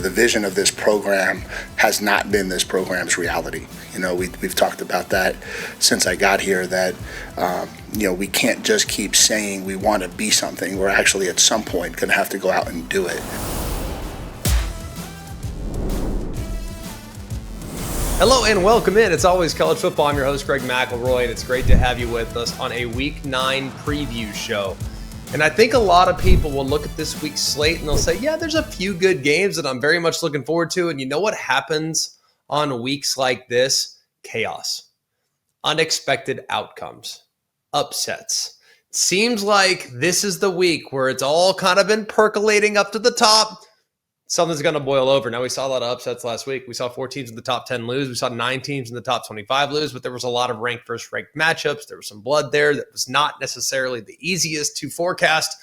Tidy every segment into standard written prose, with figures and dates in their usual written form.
The vision of this program has not been this program's reality. We've talked about that since I got here, that, we can't just keep saying we want to be something. We're actually at some point going to have to go out and do it. Hello and welcome in. It's always college football. I'm your host, Greg McElroy, and it's great to have you with us on a Week 9 preview show. And I think a lot of people will look at this week's slate and they'll say, yeah, there's a few good games that I'm very much looking forward to. And you know what happens on weeks like this? Chaos, unexpected outcomes, upsets. It seems like this is the week where it's all kind of been percolating up to the top. Something's going to boil over. Now, we saw a lot of upsets last week. We saw 4 teams in the top 10 lose. We saw 9 teams in the top 25 lose, but there was a lot of ranked versus ranked matchups. There was some blood there that was not necessarily the easiest to forecast.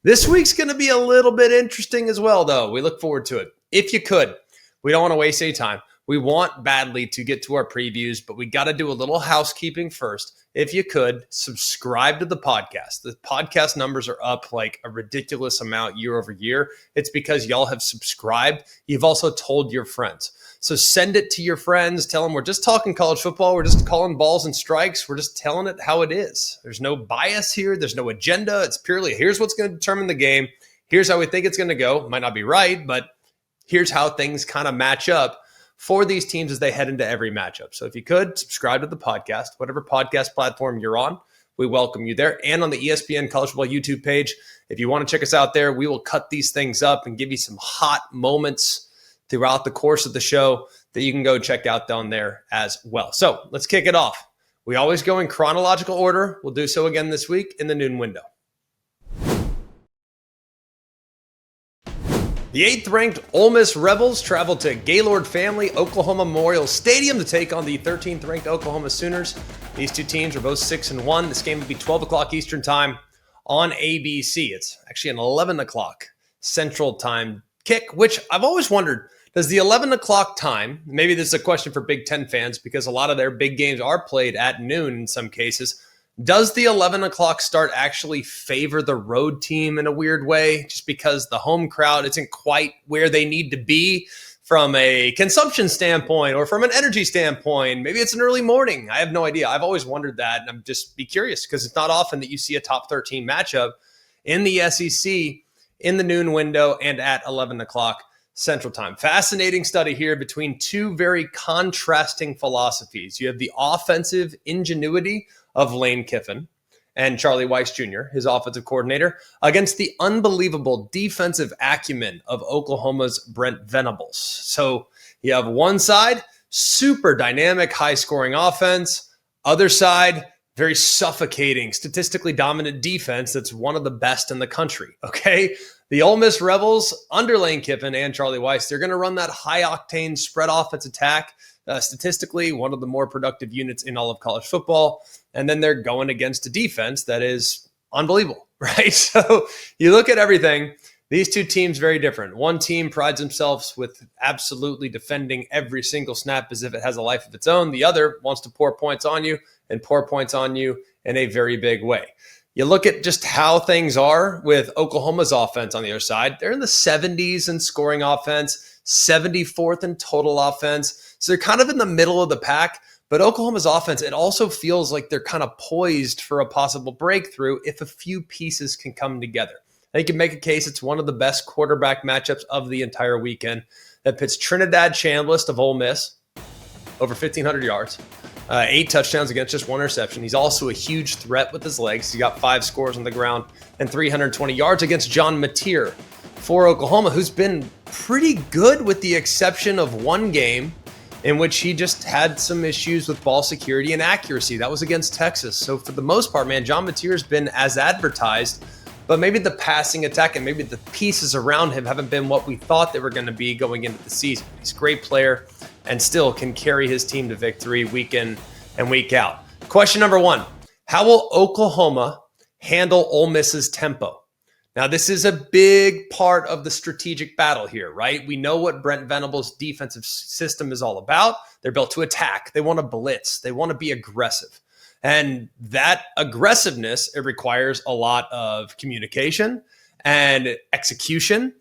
This week's going to be a little bit interesting as well, though. We look forward to it. If you could, we don't want to waste any time. We want badly to get to our previews, but we got to do a little housekeeping first. If you could, subscribe to the podcast. The podcast numbers are up like a ridiculous amount year over year. It's because y'all have subscribed. You've also told your friends. So send it to your friends. Tell them we're just talking college football. We're just calling balls and strikes. We're just telling it how it is. There's no bias here. There's no agenda. It's purely here's what's going to determine the game. Here's how we think it's going to go. Might not be right, but here's how things kind of match up for these teams as they head into every matchup. So if you could, subscribe to the podcast, whatever podcast platform you're on, we welcome you there. And on the ESPN College Football YouTube page, if you want to check us out there, we will cut these things up and give you some hot moments throughout the course of the show that you can go check out down there as well. So let's kick it off. We always go in chronological order. We'll do so again this week in the noon window. The 8th-ranked Ole Miss Rebels traveled to Gaylord Family Oklahoma Memorial Stadium to take on the 13th-ranked Oklahoma Sooners. These two teams are both 6-1. This game will be 12 o'clock Eastern time on ABC. It's actually an 11 o'clock Central time kick, which I've always wondered, does the 11 o'clock time, maybe this is a question for Big Ten fans because a lot of their big games are played at noon in some cases, does the 11 o'clock start actually favor the road team in a weird way, just because the home crowd isn't quite where they need to be from a consumption standpoint or from an energy standpoint? Maybe it's an early morning. I have no idea. I've always wondered that, and I'm just be curious because it's not often that you see a top 13 matchup in the SEC in the noon window and at 11 o'clock Central time. Fascinating study here between two very contrasting philosophies. You have the offensive ingenuity of Lane Kiffin and Charlie Weiss Jr., his offensive coordinator, against the unbelievable defensive acumen of Oklahoma's Brent Venables. So you have one side, super dynamic, high-scoring offense. Other side, very suffocating, statistically dominant defense that's one of the best in the country, okay? The Ole Miss Rebels, under Lane Kiffin and Charlie Weiss, they're going to run that high-octane spread offense attack. Statistically, one of the more productive units in all of college football. And then they're going against a defense that is unbelievable, right? So you look at everything, these two teams very different. One team prides themselves with absolutely defending every single snap as if it has a life of its own. The other wants to pour points on you and pour points on you in a very big way. You look at just how things are with Oklahoma's offense on the other side. They're in the 70s in scoring offense, 74th in total offense. So they're kind of in the middle of the pack. But Oklahoma's offense, it also feels like they're kind of poised for a possible breakthrough if a few pieces can come together. I think you can make a case it's one of the best quarterback matchups of the entire weekend that pits Trinidad Chambliss of Ole Miss, over 1,500 yards, 8 touchdowns against just 1 interception. He's also a huge threat with his legs. He got 5 scores on the ground and 320 yards against John Mateer for Oklahoma, who's been pretty good with the exception of one game in which he just had some issues with ball security and accuracy. That was against Texas. So for the most part, man, John Mateer has been as advertised, but maybe the passing attack and maybe the pieces around him haven't been what we thought they were going to be going into the season. He's a great player and still can carry his team to victory week in and week out. Question number 1, how will Oklahoma handle Ole Miss's tempo? Now, this is a big part of the strategic battle here, right? We know what Brent Venables' defensive system is all about. They're built to attack. They want to blitz. They want to be aggressive. And that aggressiveness, it requires a lot of communication and execution.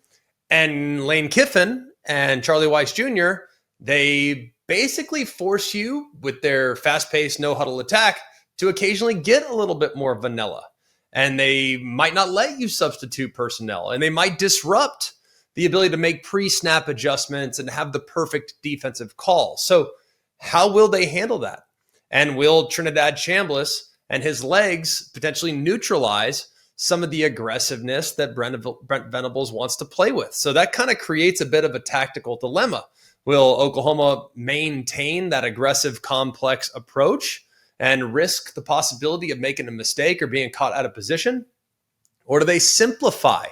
And Lane Kiffin and Charlie Weiss Jr., they basically force you with their fast-paced no-huddle attack to occasionally get a little bit more vanilla. And they might not let you substitute personnel, and they might disrupt the ability to make pre-snap adjustments and have the perfect defensive call. So how will they handle that? And will Trinidad Chambliss and his legs potentially neutralize some of the aggressiveness that Brent Venables wants to play with? So that kind of creates a bit of a tactical dilemma. Will Oklahoma maintain that aggressive, complex approach and risk the possibility of making a mistake or being caught out of position? Or do they simplify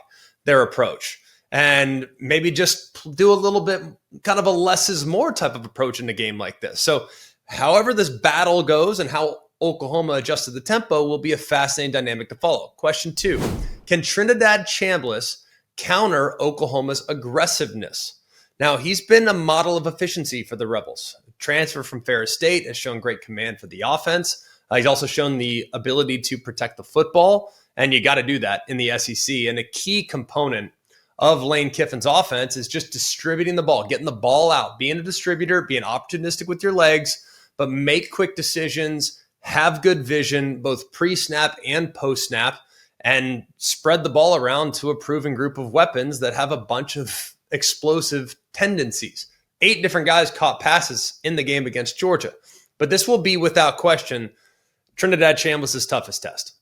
their approach and maybe just do a little bit kind of a less is more type of approach in a game like this? So however this battle goes and how Oklahoma adjusted the tempo will be a fascinating dynamic to follow. Question 2, can Trinidad Chambliss counter Oklahoma's aggressiveness? Now, he's been a model of efficiency for the Rebels. Transfer from Ferris State has shown great command for the offense. He's also shown the ability to protect the football, and you got to do that in the SEC. And a key component of Lane Kiffin's offense is just distributing the ball, getting the ball out, being a distributor, being opportunistic with your legs, but make quick decisions, have good vision, both pre-snap and post-snap, and spread the ball around to a proven group of weapons that have a bunch of explosive tendencies. 8 different guys caught passes in the game against Georgia. But this will be, without question, Trinidad Chambliss' toughest test.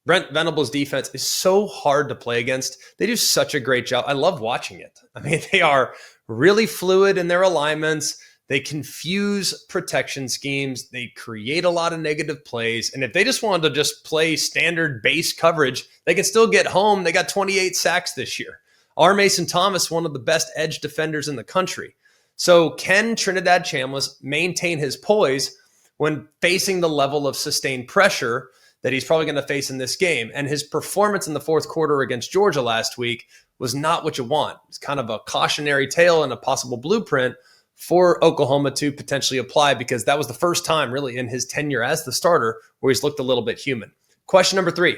Brent Venables' defense is so hard to play against. They do such a great job. I love watching it. I mean, they are really fluid in their alignments. They confuse protection schemes. They create a lot of negative plays. And if they just wanted to just play standard base coverage, they can still get home. They got 28 sacks this year. R. Mason Thomas, one of the best edge defenders in the country. So can Trinidad Chambliss maintain his poise when facing the level of sustained pressure that he's probably going to face in this game? And his performance in the fourth quarter against Georgia last week was not what you want. It's kind of a cautionary tale and a possible blueprint for Oklahoma to potentially apply, because that was the first time really in his tenure as the starter where he's looked a little bit human. Question number 3,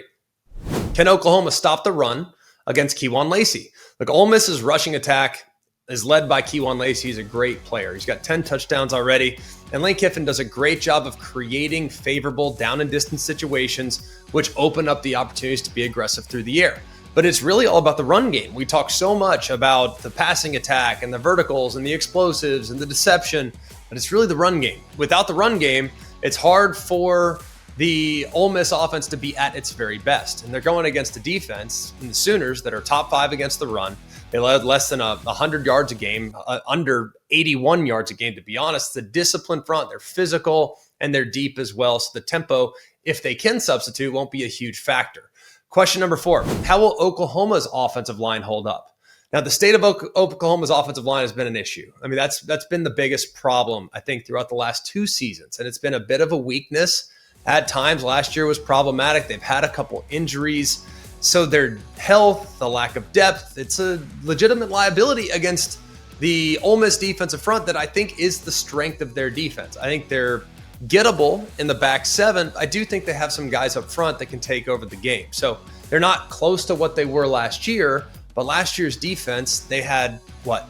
can Oklahoma stop the run against Kewan Lacey? Look, Ole Miss's rushing attack is led by Kewan Lacey. He's a great player. He's got 10 touchdowns already. And Lane Kiffin does a great job of creating favorable down and distance situations, which open up the opportunities to be aggressive through the air. But it's really all about the run game. We talk so much about the passing attack and the verticals and the explosives and the deception, but it's really the run game. Without the run game, it's hard for the Ole Miss offense to be at its very best. And they're going against a defense in the Sooners that are top 5 against the run. They led less than 100 yards a game, under 81 yards a game, to be honest. It's a disciplined front. They're physical and they're deep as well. So the tempo, if they can substitute, won't be a huge factor. Question number 4, how will Oklahoma's offensive line hold up? Now, the state of Oklahoma's offensive line has been an issue. I mean, that's been the biggest problem, I think, throughout the last 2 seasons. And it's been a bit of a weakness. At times, last year was problematic. They've had a couple injuries. So their health, the lack of depth, it's a legitimate liability against the Ole Miss defensive front that I think is the strength of their defense. I think they're gettable in the back 7. I do think they have some guys up front that can take over the game. So they're not close to what they were last year, but last year's defense, they had,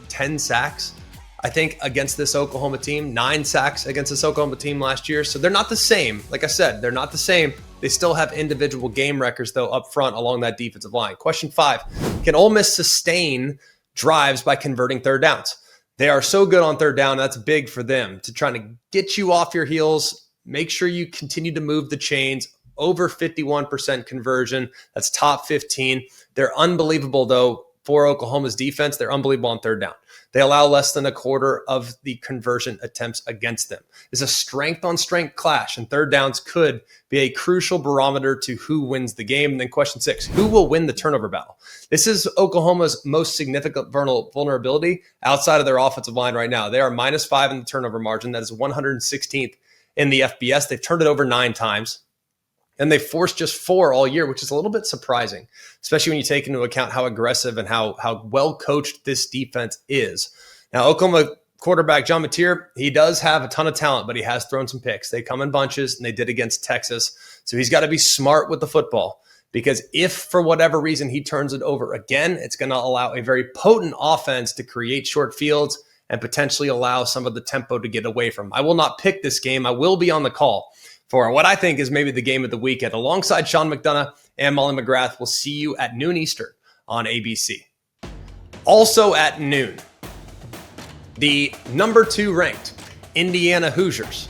10 sacks? I think against this Oklahoma team, 9 sacks against this Oklahoma team last year. So they're not the same. Like I said, they're not the same. They still have individual game records, though, up front along that defensive line. Question 5, can Ole Miss sustain drives by converting third downs? They are so good on third down. That's big for them to try to get you off your heels, make sure you continue to move the chains. Over 51% conversion. That's top 15. They're unbelievable, though, for Oklahoma's defense. They're unbelievable on third down. They allow less than a quarter of the conversion attempts against them. It's a strength-on-strength clash, and third downs could be a crucial barometer to who wins the game. And then question 6, who will win the turnover battle? This is Oklahoma's most significant vulnerability outside of their offensive line right now. They are -5 in the turnover margin. That is 116th in the FBS. They've turned it over 9 times. And they forced just 4 all year, which is a little bit surprising, especially when you take into account how aggressive and how well coached this defense is. Now, Oklahoma quarterback John Mateer, he does have a ton of talent, but he has thrown some picks. They come in bunches, and they did against Texas. So he's got to be smart with the football. because if for whatever reason he turns it over again, it's going to allow a very potent offense to create short fields and potentially allow some of the tempo to get away from. I will not pick this game. I will be on the call for what I think is maybe the game of the weekend. Alongside Sean McDonough and Molly McGrath, we'll see you at noon Eastern on ABC. Also at noon, the number 2 ranked Indiana Hoosiers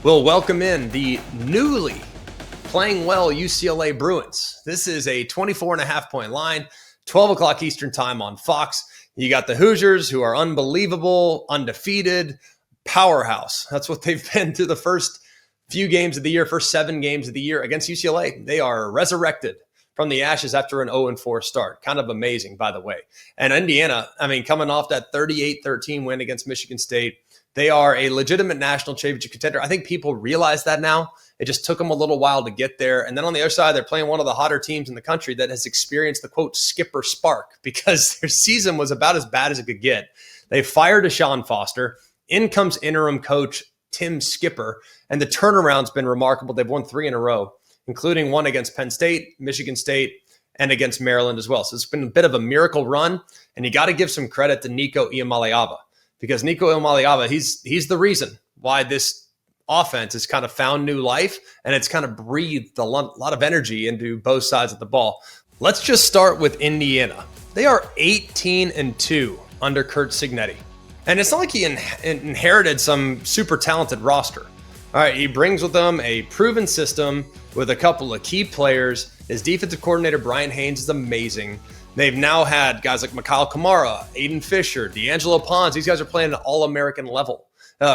will welcome in the newly playing well UCLA Bruins. This is a 24.5 point line, 12 o'clock Eastern time on Fox. You got the Hoosiers, who are unbelievable, undefeated, powerhouse. That's what they've been through the first few games of the year, first 7 games of the year against UCLA. They are resurrected from the ashes after an 0-4 start. Kind of amazing, by the way. And Indiana, coming off that 38-13 win against Michigan State, they are a legitimate national championship contender. I think people realize that now. It just took them a little while to get there. And then on the other side, they're playing one of the hotter teams in the country that has experienced the, quote, skipper spark, because their season was about as bad as it could get. They fired Deshaun Foster. In comes interim coach Tim Skipper. And the turnaround's been remarkable. They've won 3 in a row, including one against Penn State, Michigan State, and against Maryland as well. So it's been a bit of a miracle run. And you got to give some credit to Nico Iamaleava, because Nico Iamaleava, he's the reason why this offense has kind of found new life, and it's kind of breathed a lot of energy into both sides of the ball. Let's just start with Indiana. They are 18-2 under Curt Cignetti. And it's not like he inherited some super talented roster. All right, he brings with him a proven system with a couple of key players. His defensive coordinator, Brian Haynes, is amazing. They've now had guys like Mikhail Kamara, Aiden Fisher, D'Angelo Pons. These guys are playing at an all-American level.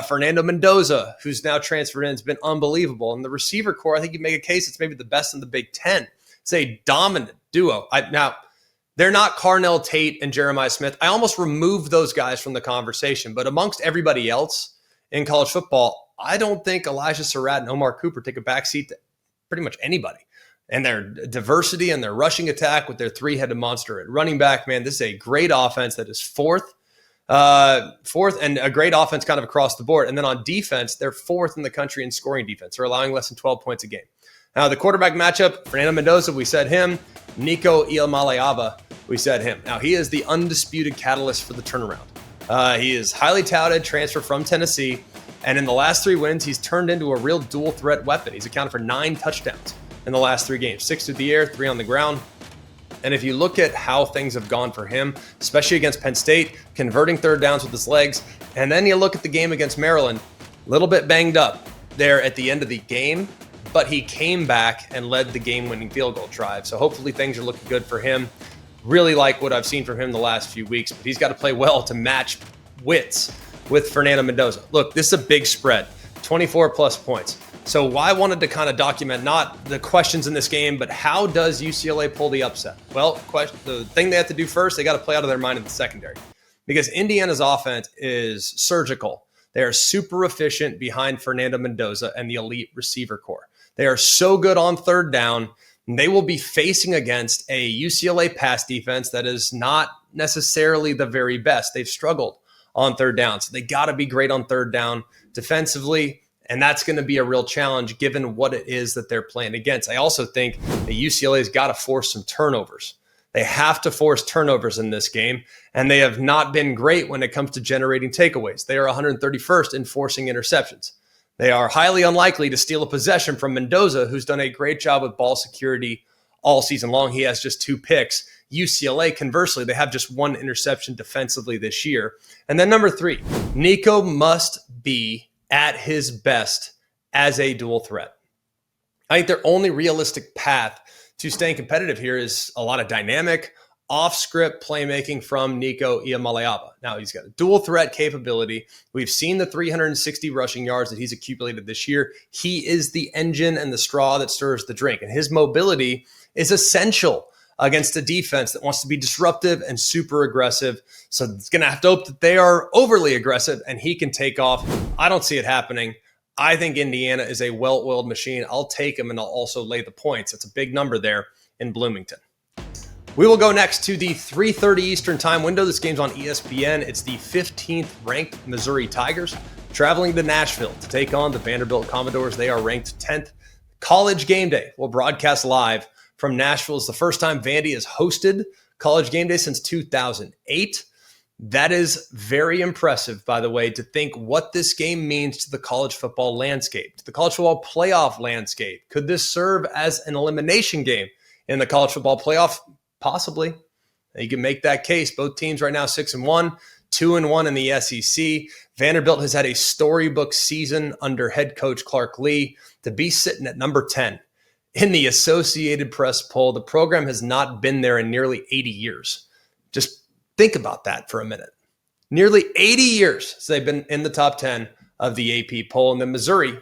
Fernando Mendoza, who's now transferred in, has been unbelievable. And the receiver core, I think you make a case it's maybe the best in the Big Ten. It's a dominant duo. Now, they're not Carnell Tate and Jeremiah Smith. I almost removed those guys from the conversation. But amongst everybody else in college football, I don't think Elijah Surratt and Omar Cooper take a backseat to pretty much anybody. And their diversity and their rushing attack with their 3-headed monster at running back, man, this is a great offense that is fourth and a great offense kind of across the board. And then on defense, they're 4th in the country in scoring defense. They're allowing less than 12 points a game. Now, the quarterback matchup, Fernando Mendoza, we said him. Nico Iamaleava, we said him. Now, he is the undisputed catalyst for the turnaround. He is highly touted, transfer from Tennessee. And in the last 3 wins, he's turned into a real dual threat weapon. He's accounted for 9 touchdowns in the last 3 games, 6 through the air, 3 on the ground. And if you look at how things have gone for him, especially against Penn State, converting 3rd downs with his legs, and then you look at the game against Maryland, a little bit banged up there at the end of the game, but he came back and led the game-winning field goal drive. So hopefully things are looking good for him. Really like what I've seen from him the last few weeks, but he's got to play well to match wits with Fernando Mendoza. Look, this is a big spread, 24-plus points. So I wanted to kind of document not the questions in this game, but how does UCLA pull the upset? Well, the thing they have to do first, they got to play out of their mind in the secondary, because Indiana's offense is surgical. They are super efficient behind Fernando Mendoza and the elite receiver core. They are so good on 3rd down. And they will be facing against a UCLA pass defense that is not necessarily the very best. They've struggled on 3rd down. So they got to be great on 3rd down defensively. And that's going to be a real challenge given what it is that they're playing against. I also think that UCLA's got to force some turnovers. They have to force turnovers in this game, and they have not been great when it comes to generating takeaways. They are 131st in forcing interceptions. They are highly unlikely to steal a possession from Mendoza, who's done a great job with ball security all season long. He has just 2 picks. UCLA, conversely, they have just 1 interception defensively this year. And then number 3, Nico must be at his best as a dual threat. I think their only realistic path to staying competitive here is a lot of dynamic, off-script playmaking from Nico Iamaleava. Now, he's got a dual threat capability. We've seen the 360 rushing yards that he's accumulated this year. He is the engine and the straw that stirs the drink, and his mobility is essential against a defense that wants to be disruptive and super aggressive. So it's going to have to hope that they are overly aggressive and he can take off. I don't see it happening. I think Indiana is a well-oiled machine. I'll take him, and I'll also lay the points. It's a big number there in Bloomington. We will go next to the 3:30 Eastern time window. This game's on ESPN. It's the 15th ranked Missouri Tigers traveling to Nashville to take on the Vanderbilt Commodores. They are ranked 10th. College Game Day will broadcast live from Nashville. It's the first time Vandy has hosted College Game Day since 2008. That is very impressive, by the way, to think what this game means to the college football landscape, to the college football playoff landscape. Could this serve as an elimination game in the college football playoff? Possibly. You can make that case. Both teams right now 6-1, 2-1 in the SEC. Vanderbilt has had a storybook season under head coach Clark Lee. To be sitting at number 10 in the Associated Press poll, the program has not been there in nearly 80 years. Just think about that for a minute. Nearly 80 years since they've been in the top 10 of the AP poll. And then Missouri,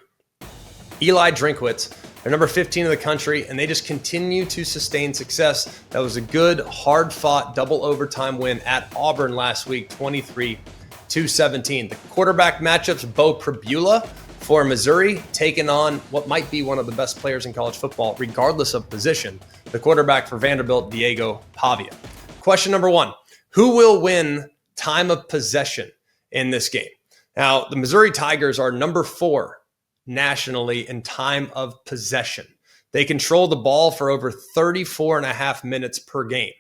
Eli Drinkwitz, they're number 15 in the country, and they just continue to sustain success. That was a good, hard-fought, double overtime win at Auburn last week, 23-17. The quarterback matchups, Bo Pribula for Missouri, taking on what might be one of the best players in college football, regardless of position, the quarterback for Vanderbilt, Diego Pavia. Question number 1, who will win time of possession in this game? Now, the Missouri Tigers are number 4 nationally in time of possession. They control the ball for over 34 and a half minutes per game.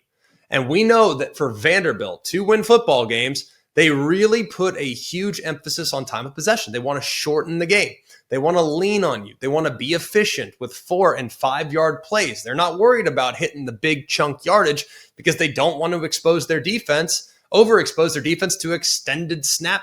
And we know that for Vanderbilt to win football games, they really put a huge emphasis on time of possession. They want to shorten the game. They want to lean on you. They want to be efficient with 4 and 5 yard plays. They're not worried about hitting the big chunk yardage because they don't want to overexpose their defense to extended snap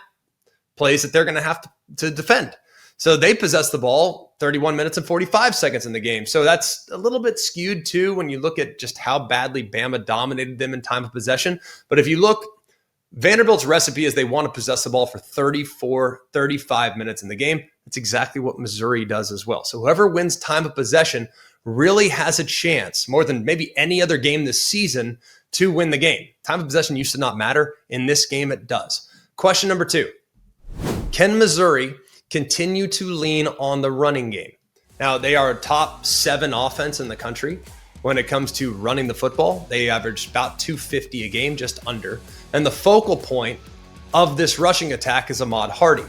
plays that they're going to have to defend. So they possess the ball 31 minutes and 45 seconds in the game. So that's a little bit skewed too when you look at just how badly Bama dominated them in time of possession. But if you look, Vanderbilt's recipe is they want to possess the ball for 34, 35 minutes in the game. That's exactly what Missouri does as well. So whoever wins time of possession really has a chance, more than maybe any other game this season, to win the game. Time of possession used to not matter. In this game, it does. Question number 2, can Missouri continue to lean on the running game? Now, they are a top 7 offense in the country when it comes to running the football. They average about 250 a game, just under. And the focal point of this rushing attack is Ahmad Hardy.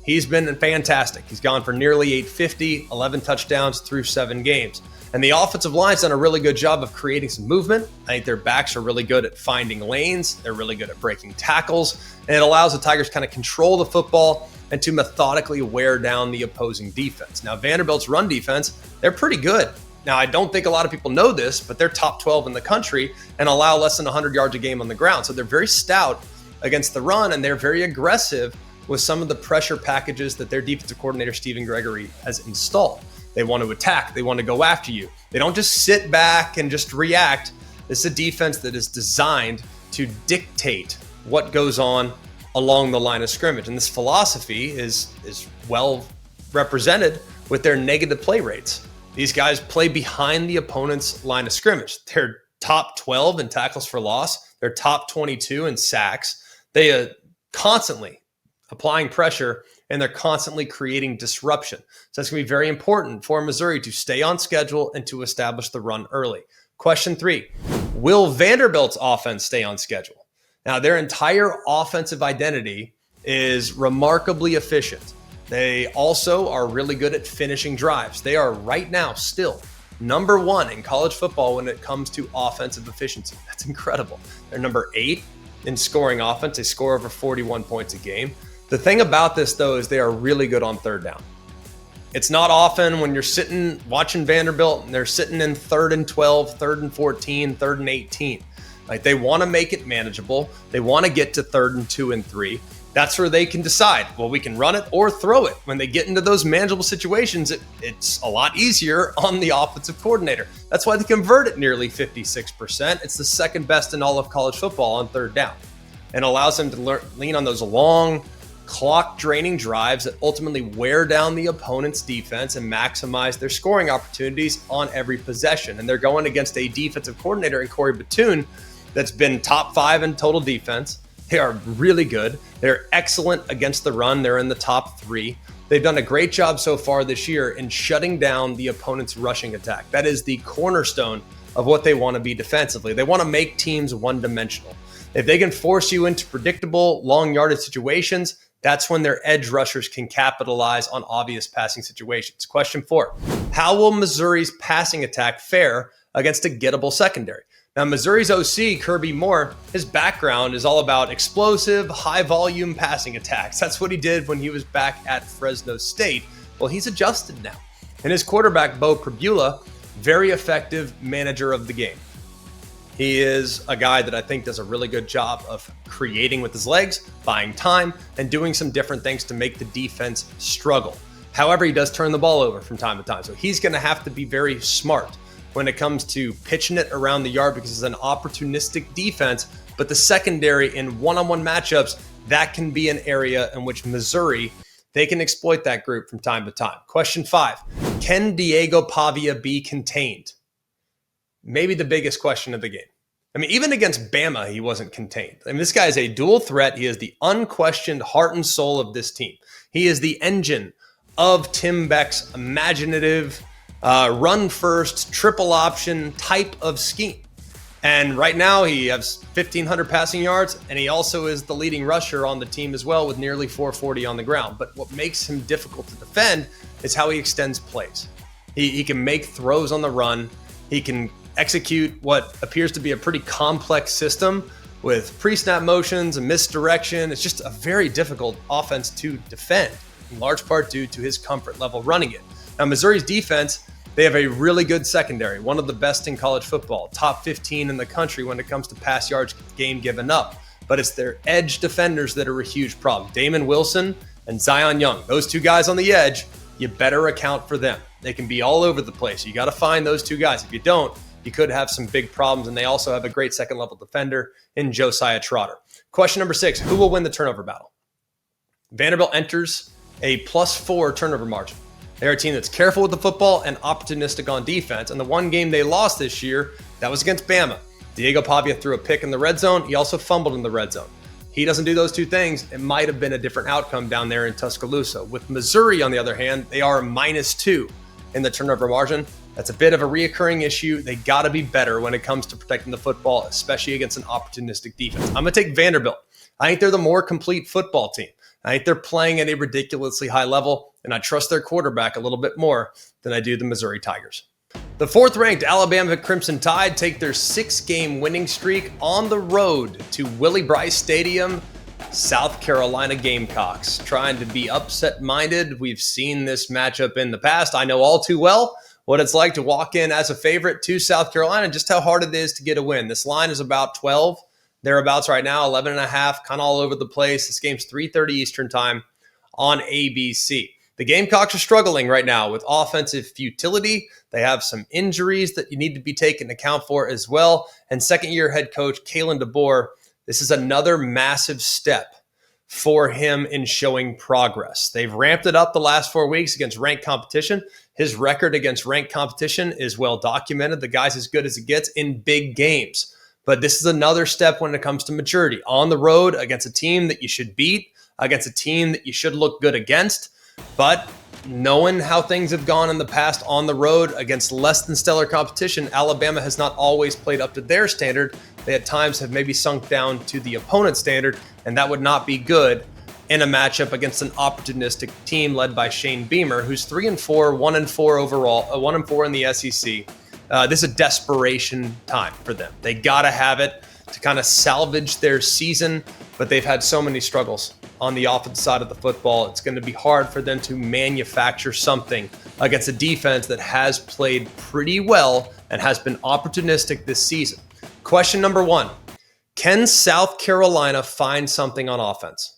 He's been fantastic. He's gone for nearly 850, 11 touchdowns through 7 games. And the offensive line's done a really good job of creating some movement. I think their backs are really good at finding lanes. They're really good at breaking tackles. And it allows the Tigers kind of control the football and to methodically wear down the opposing defense. Now, Vanderbilt's run defense, they're pretty good. Now, I don't think a lot of people know this, but they're top 12 in the country and allow less than 100 yards a game on the ground. So they're very stout against the run, and they're very aggressive with some of the pressure packages that their defensive coordinator, Stephen Gregory, has installed. They want to attack. They want to go after you. They don't just sit back and just react. This is a defense that is designed to dictate what goes on along the line of scrimmage. And this philosophy is well represented with their negative play rates. These guys play behind the opponent's line of scrimmage. They're top 12 in tackles for loss. They're top 22 in sacks. They are constantly applying pressure, and they're constantly creating disruption. So it's going to be very important for Missouri to stay on schedule and to establish the run early. Question 3, will Vanderbilt's offense stay on schedule? Now, their entire offensive identity is remarkably efficient. They also are really good at finishing drives. They are right now still number 1 in college football when it comes to offensive efficiency. That's incredible. They're number 8 in scoring offense. They score over 41 points a game. The thing about this, though, is they are really good on third down. It's not often when you're sitting watching Vanderbilt and they're sitting in 3rd and 12, 3rd and 14, 3rd and 18. Like, they want to make it manageable. They want to get to 3rd and 2 and 3. That's where they can decide, well, we can run it or throw it. When they get into those manageable situations, it's a lot easier on the offensive coordinator. That's why they convert it nearly 56%. It's the second best in all of college football on third down, and allows them to lean on those long, clock-draining drives that ultimately wear down the opponent's defense and maximize their scoring opportunities on every possession. And they're going against a defensive coordinator in Corey Batoon that's been top 5 in total defense. They are really good. They're excellent against the run. They're in the top 3. They've done a great job so far this year in shutting down the opponent's rushing attack. That is the cornerstone of what they want to be defensively. They want to make teams one-dimensional. If they can force you into predictable long yardage situations, that's when their edge rushers can capitalize on obvious passing situations. Question 4, how will Missouri's passing attack fare against a gettable secondary? Now, Missouri's OC, Kirby Moore, his background is all about explosive, high-volume passing attacks. That's what he did when he was back at Fresno State. Well, he's adjusted now. And his quarterback, Bo Pribula, very effective manager of the game. He is a guy that I think does a really good job of creating with his legs, buying time, and doing some different things to make the defense struggle. However, he does turn the ball over from time to time. So he's going to have to be very smart when it comes to pitching it around the yard because it's an opportunistic defense. But the secondary in one-on-one matchups, that can be an area in which Missouri, they can exploit that group from time to time. Question 5, can Diego Pavia be contained? Maybe the biggest question of the game. I mean, even against Bama, he wasn't contained. I mean, this guy is a dual threat. He is the unquestioned heart and soul of this team. He is the engine of Tim Beck's imaginative, run first, triple option type of scheme. And right now he has 1,500 passing yards, and he also is the leading rusher on the team as well with nearly 440 on the ground. But what makes him difficult to defend is how he extends plays. He can make throws on the run. He can execute what appears to be a pretty complex system with pre-snap motions and misdirection. It's just a very difficult offense to defend, in large part due to his comfort level running it. Now, Missouri's defense, they have a really good secondary, one of the best in college football, top 15 in the country when it comes to pass yards game given up. But it's their edge defenders that are a huge problem. Damon Wilson and Zion Young, those two guys on the edge, you better account for them. They can be all over the place. You got to find those two guys. If you don't, you could have some big problems. And they also have a great second level defender in Josiah Trotter. Question number 6, who will win the turnover battle? Vanderbilt enters a +4 turnover margin. They're a team that's careful with the football and opportunistic on defense. And the one game they lost this year, that was against Bama. Diego Pavia threw a pick in the red zone. He also fumbled in the red zone. He doesn't do those two things. It might have been a different outcome down there in Tuscaloosa. With Missouri, on the other hand, they are -2 in the turnover margin. That's a bit of a reoccurring issue. They got to be better when it comes to protecting the football, especially against an opportunistic defense. I'm going to take Vanderbilt. I think they're the more complete football team. I think they're playing at a ridiculously high level, and I trust their quarterback a little bit more than I do the Missouri Tigers. The 4th-ranked Alabama Crimson Tide take their 6-game winning streak on the road to Willie Bryce Stadium, South Carolina Gamecocks. Trying to be upset-minded. We've seen this matchup in the past. I know all too well what it's like to walk in as a favorite to South Carolina and just how hard it is to get a win. This line is about 12. Thereabouts right now, 11.5, kind of all over the place. This game's 3:30 Eastern time on ABC. The Gamecocks are struggling right now with offensive futility. They have some injuries that you need to be taken account for as well. And second-year head coach Kalen DeBoer, this is another massive step for him in showing progress. They've ramped it up the last 4 weeks against ranked competition. His record against ranked competition is well documented. The guy's as good as it gets in big games. But this is another step when it comes to maturity. On the road against a team that you should beat, against a team that you should look good against. But knowing how things have gone in the past on the road against less than stellar competition, Alabama has not always played up to their standard. They at times have maybe sunk down to the opponent's standard, and that would not be good in a matchup against an opportunistic team led by Shane Beamer, who's 3-4, 1-4 overall, 1-4 in the SEC. This is a desperation time for them. They got to have it to kind of salvage their season, but they've had so many struggles on the offensive side of the football. It's going to be hard for them to manufacture something against a defense that has played pretty well and has been opportunistic this season. Question number 1, can South Carolina find something on offense?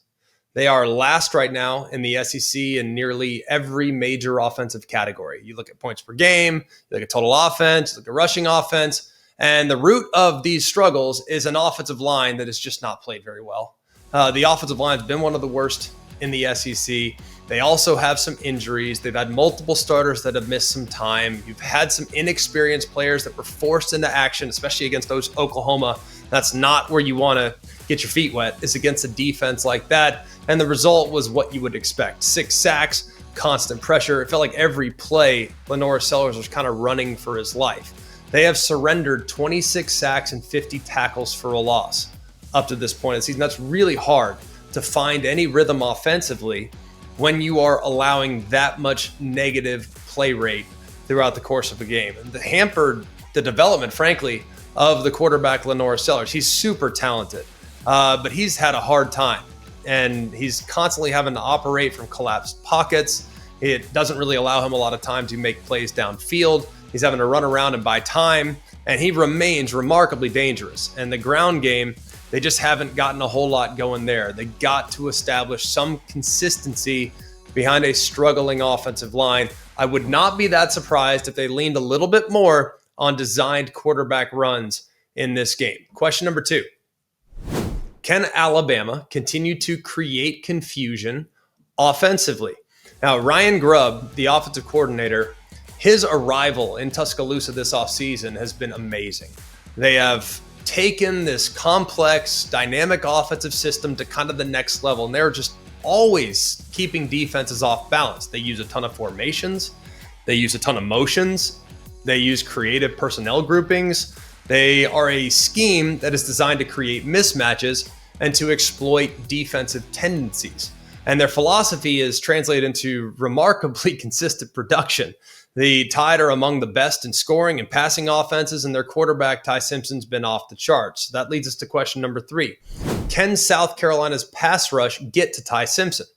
They are last right now in the SEC in nearly every major offensive category. You look at points per game, you look at total offense, you look at rushing offense, and the root of these struggles is an offensive line that has just not played very well. The offensive line has been one of the worst in the SEC. They also have some injuries. They've had multiple starters that have missed some time. You've had some inexperienced players that were forced into action, especially against those Oklahoma. That's not where you want to get your feet wet, is against a defense like that. And the result was what you would expect. 6 sacks, constant pressure. It felt like every play, Lenore Sellers was kind of running for his life. They have surrendered 26 sacks and 50 tackles for a loss. up to this point of the season. That's really hard to find any rhythm offensively when you are allowing that much negative play rate throughout the course of a game. And it hampered the development, frankly, of the quarterback Lenore Sellers. He's super talented, but he's had a hard time, and he's constantly having to operate from collapsed pockets. It doesn't really allow him a lot of time to make plays downfield. He's having to run around and buy time, and he remains remarkably dangerous. And the ground game, they just haven't gotten a whole lot going there. They got to establish some consistency behind a struggling offensive line. I would not be that surprised if they leaned a little bit more on designed quarterback runs in this game. Question number 2. Can Alabama continue to create confusion offensively? Now, Ryan Grubb, the offensive coordinator, his arrival in Tuscaloosa this offseason has been amazing. They have taken this complex, dynamic offensive system to kind of the next level, and they're just always keeping defenses off balance. They use a ton of formations. They use a ton of motions. They use creative personnel groupings. They are a scheme that is designed to create mismatches and to exploit defensive tendencies. And their philosophy is translated into remarkably consistent production. The Tide are among the best in scoring and passing offenses, and their quarterback, Ty Simpson's been off the charts. So that leads us to question number 3. Can South Carolina's pass rush get to Ty Simpson?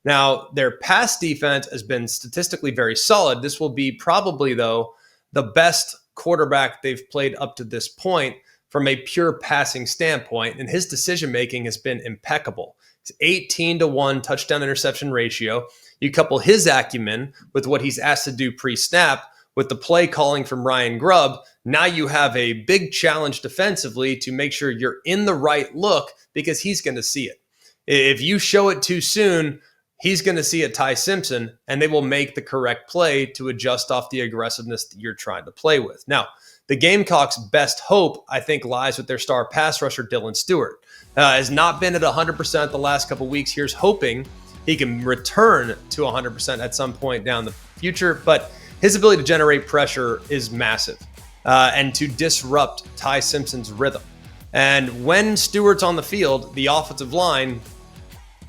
Now, their pass defense has been statistically very solid. This will be probably, though, the best quarterback they've played up to this point from a pure passing standpoint, and his decision-making has been impeccable. It's 18-1 touchdown interception ratio. You couple his acumen with what he's asked to do pre-snap with the play calling from Ryan Grubb. Now you have a big challenge defensively to make sure you're in the right look, because he's going to see it. If you show it too soon, he's going to see it, Ty Simpson, and they will make the correct play to adjust off the aggressiveness that you're trying to play with. Now, the Gamecocks' best hope, I think, lies with their star pass rusher, Dylan Stewart. Has not been at 100% the last couple weeks. Here's hoping he can return to 100% at some point down the future, but his ability to generate pressure is massive and to disrupt Ty Simpson's rhythm. And when Stewart's on the field, the offensive line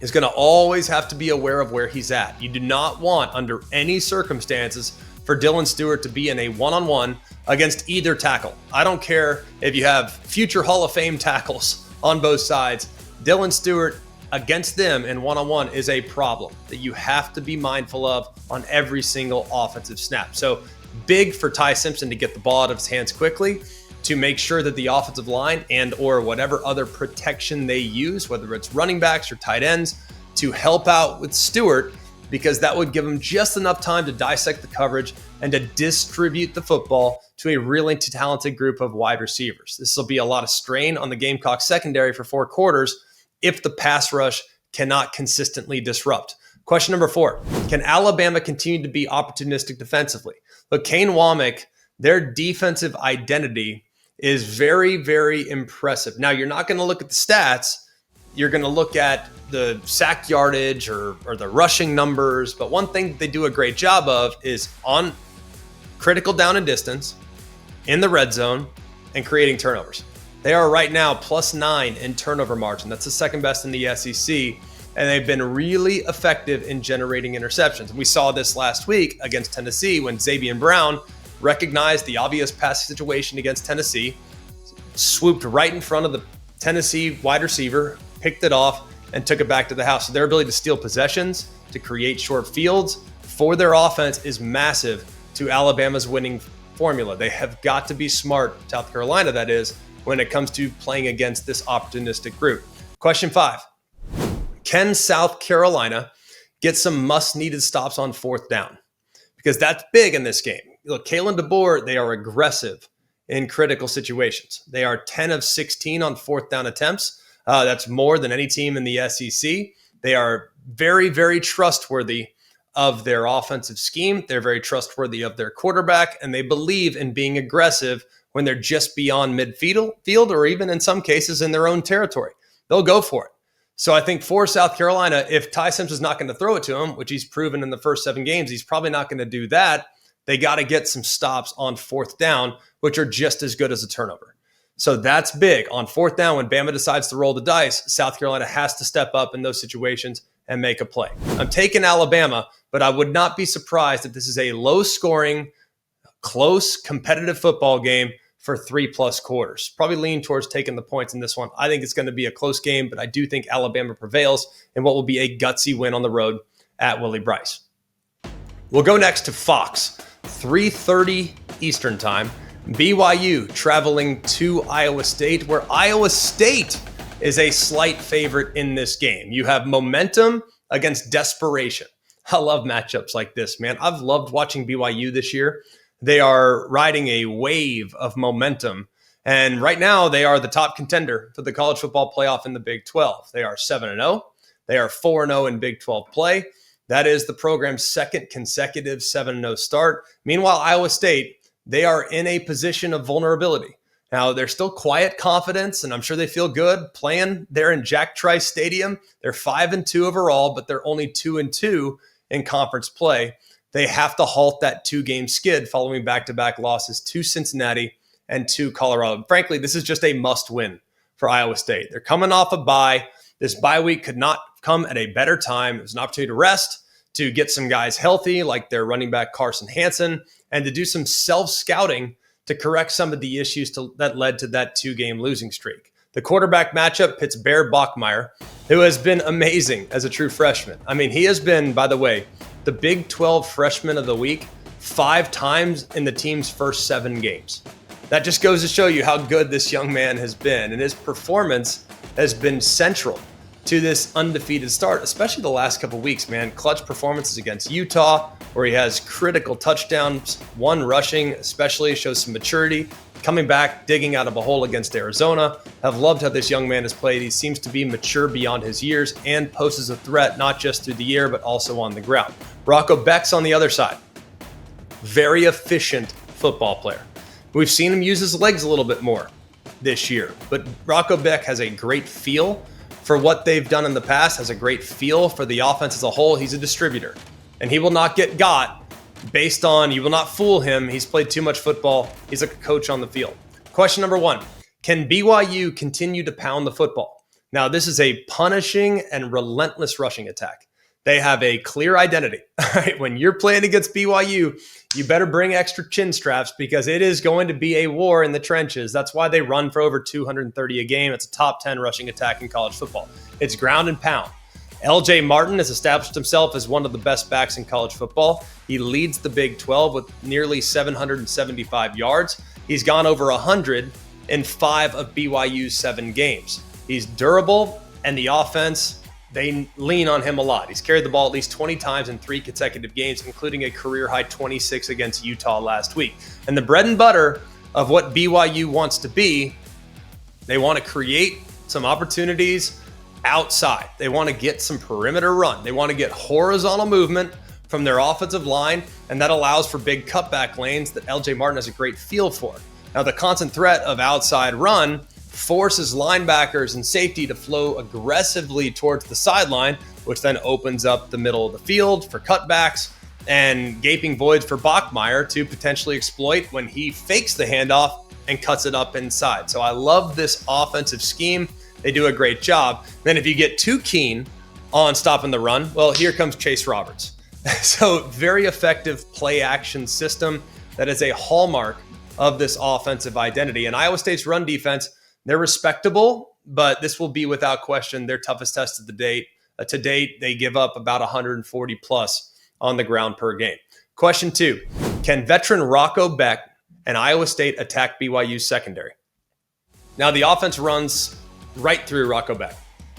is going to always have to be aware of where he's at. You do not want, under any circumstances, for Dylan Stewart to be in a one-on-one against either tackle. I don't care if you have future Hall of Fame tackles on both sides. Dylan Stewart against them in one-on-one is a problem that you have to be mindful of on every single offensive snap. So big for Ty Simpson to get the ball out of his hands quickly, to make sure that the offensive line and or whatever other protection they use, whether it's running backs or tight ends, to help out with Stewart, because that would give him just enough time to dissect the coverage and to distribute the football to a really talented group of wide receivers. This will be a lot of strain on the Gamecock secondary for 4 quarters if the pass rush cannot consistently disrupt. Question number 4, can Alabama continue to be opportunistic defensively? Look, Kane Womack, their defensive identity is very, very impressive. Now, you're not going to look at the stats. You're going to look at the sack yardage or the rushing numbers. But one thing that they do a great job of is on critical down and distance, in the red zone, and creating turnovers. They are right now +9 in turnover margin. That's the second best in the SEC. And they've been really effective in generating interceptions. We saw this last week against Tennessee when Xavier Brown recognized the obvious pass situation against Tennessee, swooped right in front of the Tennessee wide receiver, picked it off, and took it back to the house. So their ability to steal possessions, to create short fields for their offense is massive to Alabama's winning formula. They have got to be smart, South Carolina that is, when it comes to playing against this opportunistic group. Question 5, can South Carolina get some must-needed stops on 4th down? Because that's big in this game. Look, Kalen DeBoer, they are aggressive in critical situations. They are 10 of 16 on 4th down attempts. That's more than any team in the SEC. They are very, very trustworthy of their offensive scheme. They're very trustworthy of their quarterback, and they believe in being aggressive when they're just beyond midfield or even in some cases in their own territory. They'll go for it. So I think for South Carolina, if Ty Simpson's not going to throw it to him, which he's proven in the first 7 games, he's probably not going to do that. They got to get some stops on 4th down, which are just as good as a turnover. So that's big. On fourth down, when Bama decides to roll the dice, South Carolina has to step up in those situations and make a play. I'm taking Alabama, but I would not be surprised if this is a low-scoring, close, competitive football game for 3+ quarters. Probably lean towards taking the points in this one. I think it's going to be a close game, but I do think Alabama prevails in what will be a gutsy win on the road at Willie Bryce. We'll go next to Fox, 3:30 Eastern time. BYU traveling to Iowa State, where Iowa State is a slight favorite in this game. You have momentum against desperation. I love matchups like this, man. I've loved watching BYU this year. They are riding a wave of momentum. And right now, they are the top contender for the college football playoff in the Big 12. They are 7-0. They are 4-0 in Big 12 play. That is the program's second consecutive 7-0 start. Meanwhile, Iowa State, they are in a position of vulnerability. Now, they're still quiet confidence, and I'm sure they feel good playing there in Jack Trice Stadium. They're 5-2 overall, but they're only 2-2 in conference play. They have to halt that 2-game skid following back-to-back losses to Cincinnati and to Colorado. Frankly, this is just a must-win for Iowa State. They're coming off a bye. This bye week could not come at a better time. It was an opportunity to rest, to get some guys healthy, like their running back Carson Hansen, and to do some self-scouting to correct some of the issues that led to that 2-game losing streak. The quarterback matchup pits Bear Bachmeier, who has been amazing as a true freshman. I mean, he has been, by the way, the Big 12 Freshman of the Week 5 times in the team's first 7 games. That just goes to show you how good this young man has been, and his performance has been central to this undefeated start, especially the last couple weeks, man. Clutch performances against Utah, where he has critical touchdowns, 1 rushing, especially shows some maturity. Coming back, digging out of a hole against Arizona. I've loved how this young man has played. He seems to be mature beyond his years and poses a threat, not just through the air, but also on the ground. Rocco Beck's on the other side. Very efficient football player. We've seen him use his legs a little bit more this year, but Rocco Beck has a great feel for what they've done in the past, has a great feel for the offense as a whole. He's a distributor, and he will not get got based on, you will not fool him. He's played too much football. He's a coach on the field. Question number 1, can BYU continue to pound the football? Now, this is a punishing and relentless rushing attack. They have a clear identity. All right, when you're playing against BYU, you better bring extra chin straps because it is going to be a war in the trenches. That's why they run for over 230 a game. It's a top 10 rushing attack in college football. It's ground and pound. LJ Martin has established himself as one of the best backs in college football. He leads the Big 12 with nearly 775 yards. He's gone over 100 in 5 of BYU's 7 games. He's durable, and the offense, they lean on him a lot. He's carried the ball at least 20 times in 3 consecutive games, including a career-high 26 against Utah last week. And the bread and butter of what BYU wants to be, they want to create some opportunities outside. They want to get some perimeter run. They want to get horizontal movement from their offensive line, and that allows for big cutback lanes that LJ Martin has a great feel for. Now, the constant threat of outside run forces linebackers and safety to flow aggressively towards the sideline, which then opens up the middle of the field for cutbacks and gaping voids for Bachmeier to potentially exploit when he fakes the handoff and cuts it up inside. So I love this offensive scheme. They do a great job. Then if you get too keen on stopping the run, well, here comes Chase Roberts. So very effective play action system that is a hallmark of this offensive identity. And Iowa State's run defense, they're respectable, but this will be without question their toughest test of the date. To date, they give up about 140 plus on the ground per game. Question 2, can veteran Rocco Beck and Iowa State attack BYU's secondary? Now, the offense runs right through Rocco Beck.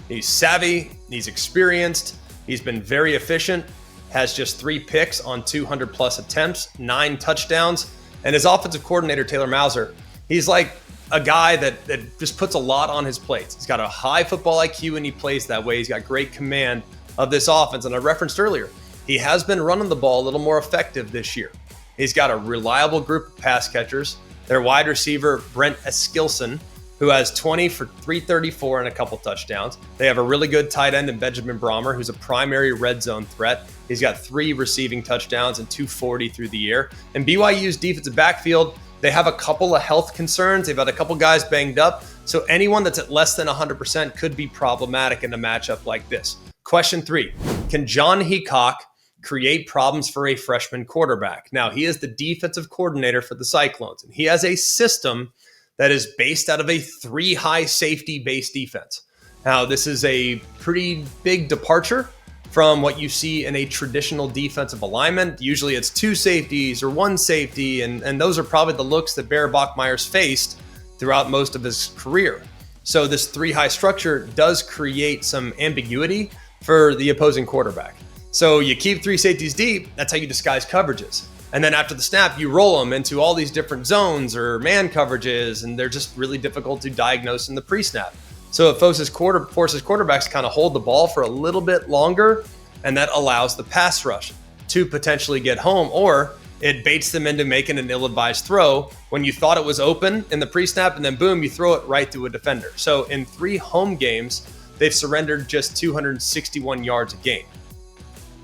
He's savvy, he's experienced, he's been very efficient, has just 3 picks on 200 plus attempts, 9 touchdowns, and his offensive coordinator, Taylor Mauser, he's like a guy that just puts a lot on his plates. He's got a high football IQ and he plays that way. He's got great command of this offense. And I referenced earlier, he has been running the ball a little more effective this year. He's got a reliable group of pass catchers. Their wide receiver, Brent Eskilson, who has 20 for 334 and a couple touchdowns. They have a really good tight end in Benjamin Brahmer, who's a primary red zone threat. He's got 3 receiving touchdowns and 240 through the air. And BYU's defensive backfield, They have a couple of health concerns. They've had a couple guys banged up. So anyone that's at less than 100% could be problematic in a matchup like this. Question 3, can John Heacock create problems for a freshman quarterback? Now, he is the defensive coordinator for the Cyclones, and he has a system that is based out of a 3-high safety based defense. Now, this is a pretty big departure from what you see in a traditional defensive alignment. Usually it's 2 safeties or 1 safety, and those are probably the looks that Bear Bachmeier's faced throughout most of his career. So this 3-high structure does create some ambiguity for the opposing quarterback. So you keep 3 safeties deep, that's how you disguise coverages. And then after the snap, you roll them into all these different zones or man coverages, and they're just really difficult to diagnose in the pre-snap. So it forces quarterbacks to kind of hold the ball for a little bit longer, and that allows the pass rush to potentially get home, or it baits them into making an ill-advised throw when you thought it was open in the pre-snap, and then boom, you throw it right to a defender. So in 3 home games, they've surrendered just 261 yards a game.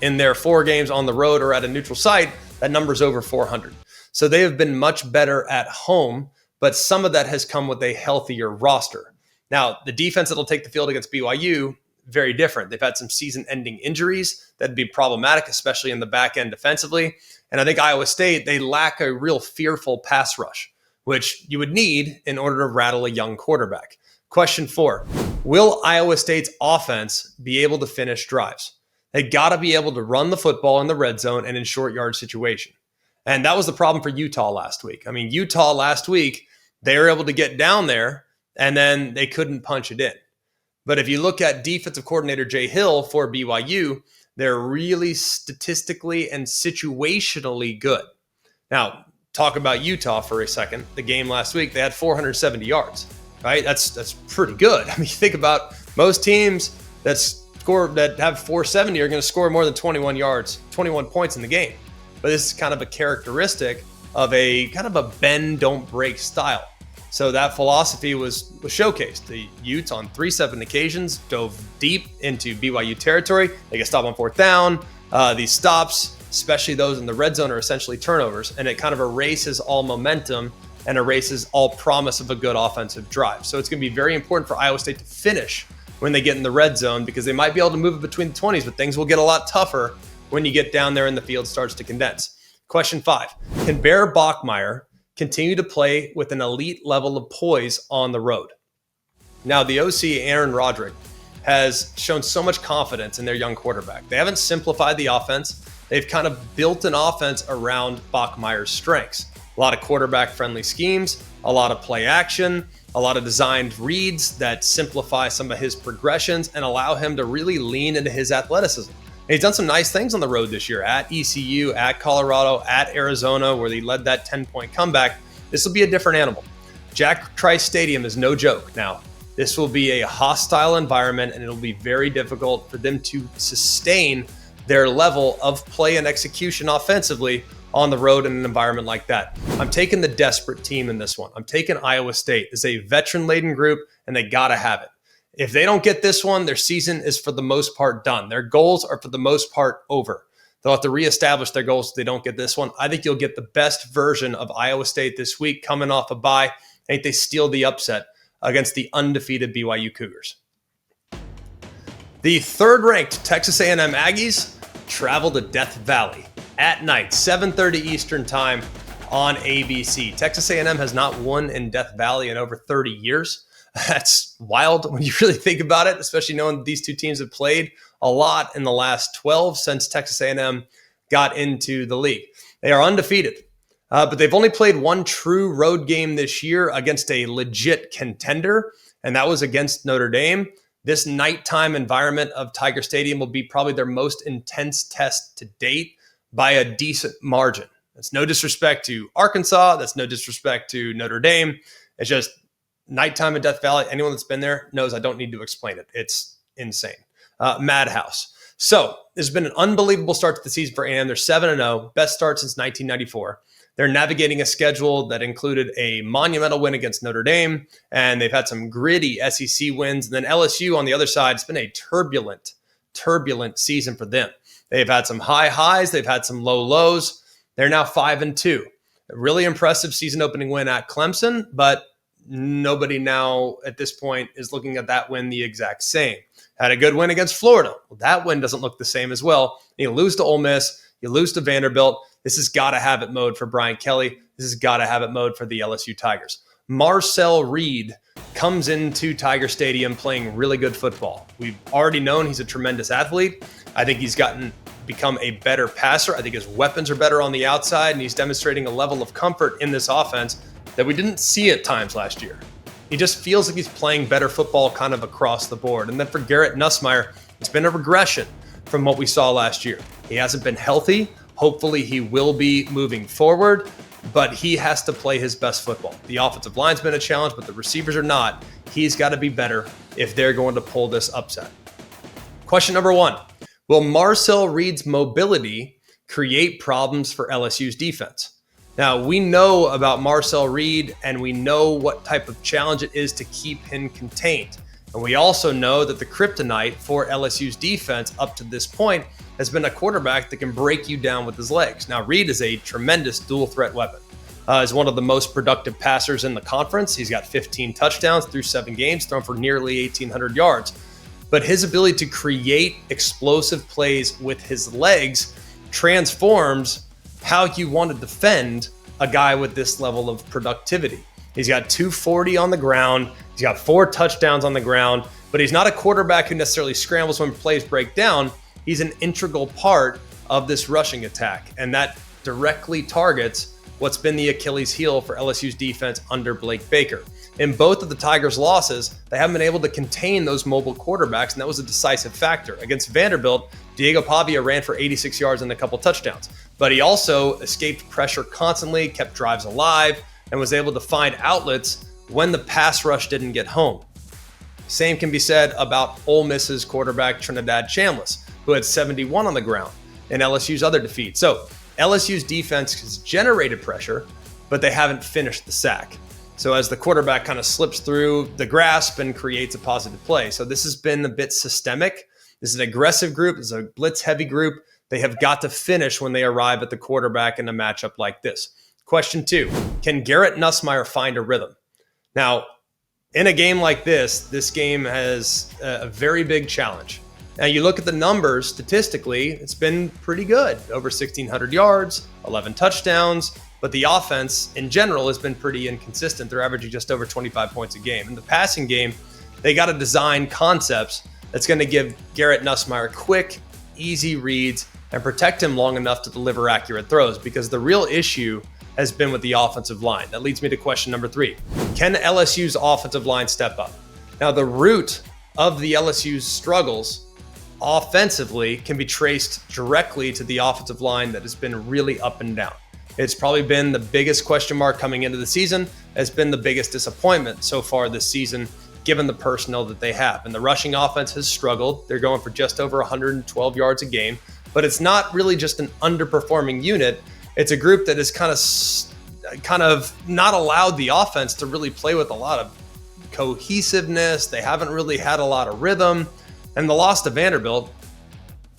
In their 4 games on the road or at a neutral site, that number's over 400. So they have been much better at home, but some of that has come with a healthier roster. Now, the defense that'll take the field against BYU, very different. They've had some season-ending injuries that'd be problematic, especially in the back end defensively. And I think Iowa State, they lack a real fearful pass rush, which you would need in order to rattle a young quarterback. Question 4, will Iowa State's offense be able to finish drives? They got to be able to run the football in the red zone and in short yard situation. And that was the problem for Utah last week. I mean, Utah last week, they were able to get down there, and then they couldn't punch it in. But if you look at defensive coordinator Jay Hill for BYU, they're really statistically and situationally good. Now, talk about Utah for a second. The game last week, they had 470 yards, right? That's pretty good. I mean, think about most teams that have 470 are going to score more than 21 points in the game. But this is kind of a characteristic of a kind of a bend, don't break style. So that philosophy was showcased. The Utes on 3 separate occasions dove deep into BYU territory. They get stopped on 4th down. These stops, especially those in the red zone, are essentially turnovers, and it kind of erases all momentum and erases all promise of a good offensive drive. So it's going to be very important for Iowa State to finish when they get in the red zone, because they might be able to move it between the 20s, but things will get a lot tougher when you get down there and the field starts to condense. Question 5, can Bear Bachmeier continue to play with an elite level of poise on the road? Now, the OC, Aaron Roderick, has shown so much confidence in their young quarterback. They haven't simplified the offense. They've kind of built an offense around Bachmeier's strengths. A lot of quarterback-friendly schemes, a lot of play action, a lot of designed reads that simplify some of his progressions and allow him to really lean into his athleticism. And he's done some nice things on the road this year at ECU, at Colorado, at Arizona, where he led that 10-point comeback. This will be a different animal. Jack Trice Stadium is no joke. Now, this will be a hostile environment, and it'll be very difficult for them to sustain their level of play and execution offensively on the road in an environment like that. I'm taking the desperate team in this one. I'm taking Iowa State. It's a veteran-laden group, and they got to have it. If they don't get this one, their season is for the most part done. Their goals are for the most part over. They'll have to reestablish their goals if they don't get this one. I think you'll get the best version of Iowa State this week coming off a bye. I think they steal the upset against the undefeated BYU Cougars. The 3rd-ranked Texas A&M Aggies travel to Death Valley at night, 7:30 Eastern time on ABC. Texas A&M has not won in Death Valley in over 30 years. That's wild when you really think about it, especially knowing that these two teams have played a lot in the last 12 since Texas A&M got into the league. They are undefeated, but they've only played one true road game this year against a legit contender, and that was against Notre Dame. This nighttime environment of Tiger Stadium will be probably their most intense test to date by a decent margin. That's no disrespect to Arkansas. That's no disrespect to Notre Dame. It's just nighttime in Death Valley. Anyone that's been there knows I don't need to explain it. It's insane. Madhouse. So this has been an unbelievable start to the season for A&M. They're 7-0, best start since 1994. They're navigating a schedule that included a monumental win against Notre Dame, and they've had some gritty SEC wins. And then LSU on the other side, it's been a turbulent season for them. They've had some high highs. They've had some low lows. They're now 5-2. A really impressive season opening win at Clemson, but nobody now at this point is looking at that win the exact same. Had a good win against Florida. Well, that win doesn't look the same as well. You lose to Ole Miss, you lose to Vanderbilt. This has got to have it mode for Brian Kelly. This has got to have it mode for the LSU Tigers. Marcel Reed comes into Tiger Stadium playing really good football. We've already known he's a tremendous athlete. I think he's become a better passer. I think his weapons are better on the outside, and he's demonstrating a level of comfort in this offense that we didn't see at times last year. He just feels like he's playing better football kind of across the board. And then for Garrett Nussmeier, it's been a regression from what we saw last year. He hasn't been healthy. Hopefully he will be moving forward, but he has to play his best football. The offensive line's been a challenge, but the receivers are not. He's got to be better if they're going to pull this upset. Question number 1. Will Marcel Reed's mobility create problems for LSU's defense? Now, we know about Marcel Reed, and we know what type of challenge it is to keep him contained. And we also know that the kryptonite for LSU's defense up to this point has been a quarterback that can break you down with his legs. Now, Reed is a tremendous dual threat weapon. Is one of the most productive passers in the conference. He's got 15 touchdowns through 7 games, thrown for nearly 1,800 yards. But his ability to create explosive plays with his legs transforms how you want to defend a guy with this level of productivity. He's got 240 on the ground. He's got 4 touchdowns on the ground, but he's not a quarterback who necessarily scrambles when plays break down. He's an integral part of this rushing attack, and that directly targets what's been the Achilles heel for LSU's defense under Blake Baker. In both of the Tigers' losses, they haven't been able to contain those mobile quarterbacks, and that was a decisive factor. Against Vanderbilt, Diego Pavia ran for 86 yards and a couple touchdowns, but he also escaped pressure constantly, kept drives alive, and was able to find outlets when the pass rush didn't get home. Same can be said about Ole Miss's quarterback Trinidad Chambliss, who had 71 on the ground in LSU's other defeat. So LSU's defense has generated pressure, but they haven't finished the sack. So as the quarterback kind of slips through the grasp and creates a positive play. So this has been a bit systemic. This is an aggressive group. This is a blitz-heavy group. They have got to finish when they arrive at the quarterback in a matchup like this. Question 2, can Garrett Nussmeier find a rhythm? Now, in a game like this game has a very big challenge. Now, you look at the numbers statistically, it's been pretty good. Over 1,600 yards, 11 touchdowns, but the offense in general has been pretty inconsistent. They're averaging just over 25 points a game. In the passing game, they got to design concepts that's going to give Garrett Nussmeier quick, easy reads and protect him long enough to deliver accurate throws, because the real issue has been with the offensive line. That leads me to question number 3. Can LSU's offensive line step up? Now, the root of the LSU's struggles offensively can be traced directly to the offensive line that has been really up and down. It's probably been the biggest question mark coming into the season, has been the biggest disappointment so far this season, given the personnel that they have. And the rushing offense has struggled. They're going for just over 112 yards a game, but it's not really just an underperforming unit. It's a group that has kind of not allowed the offense to really play with a lot of cohesiveness. They haven't really had a lot of rhythm. And the loss to Vanderbilt,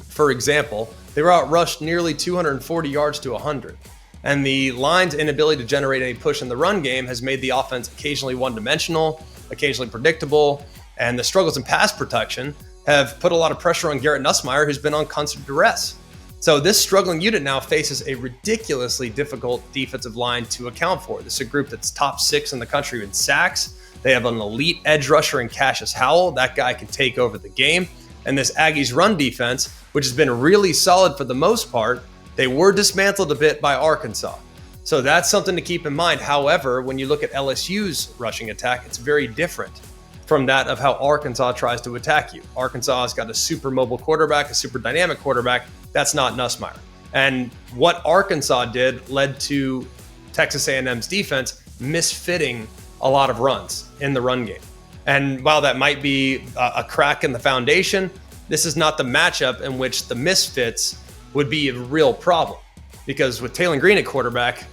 for example, they were outrushed nearly 240 yards to 100. And the line's inability to generate any push in the run game has made the offense occasionally one-dimensional, occasionally predictable, and the struggles in pass protection have put a lot of pressure on Garrett Nussmeier, who's been on constant duress. So this struggling unit now faces a ridiculously difficult defensive line to account for. This is a group that's top 6 in the country in sacks. They have an elite edge rusher in Cassius Howell. That guy can take over the game. And this Aggies run defense, which has been really solid for the most part, they were dismantled a bit by Arkansas. So that's something to keep in mind. However, when you look at LSU's rushing attack, it's very different from that of how Arkansas tries to attack you. Arkansas has got a super mobile quarterback, a super dynamic quarterback. That's not Nussmeier. And what Arkansas did led to Texas A&M's defense misfitting a lot of runs in the run game. And while that might be a crack in the foundation, this is not the matchup in which the misfits would be a real problem. Because with Taylor Green at quarterback,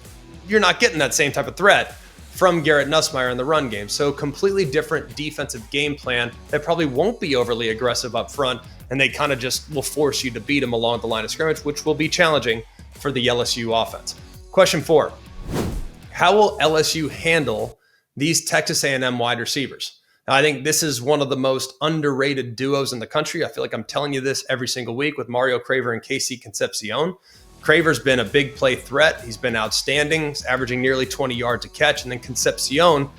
you're not getting that same type of threat from Garrett Nussmeier in the run game. So completely different defensive game plan that probably won't be overly aggressive up front, and they kind of just will force you to beat them along the line of scrimmage, which will be challenging for the LSU offense. Question 4. How will LSU handle these Texas A&M wide receivers? Now, I think this is one of the most underrated duos in the country. I feel like I'm telling you this every single week with Mario Craver and Casey Concepcion. Craver's been a big play threat. He's been outstanding. He's averaging nearly 20 yards a catch. And then Concepcion,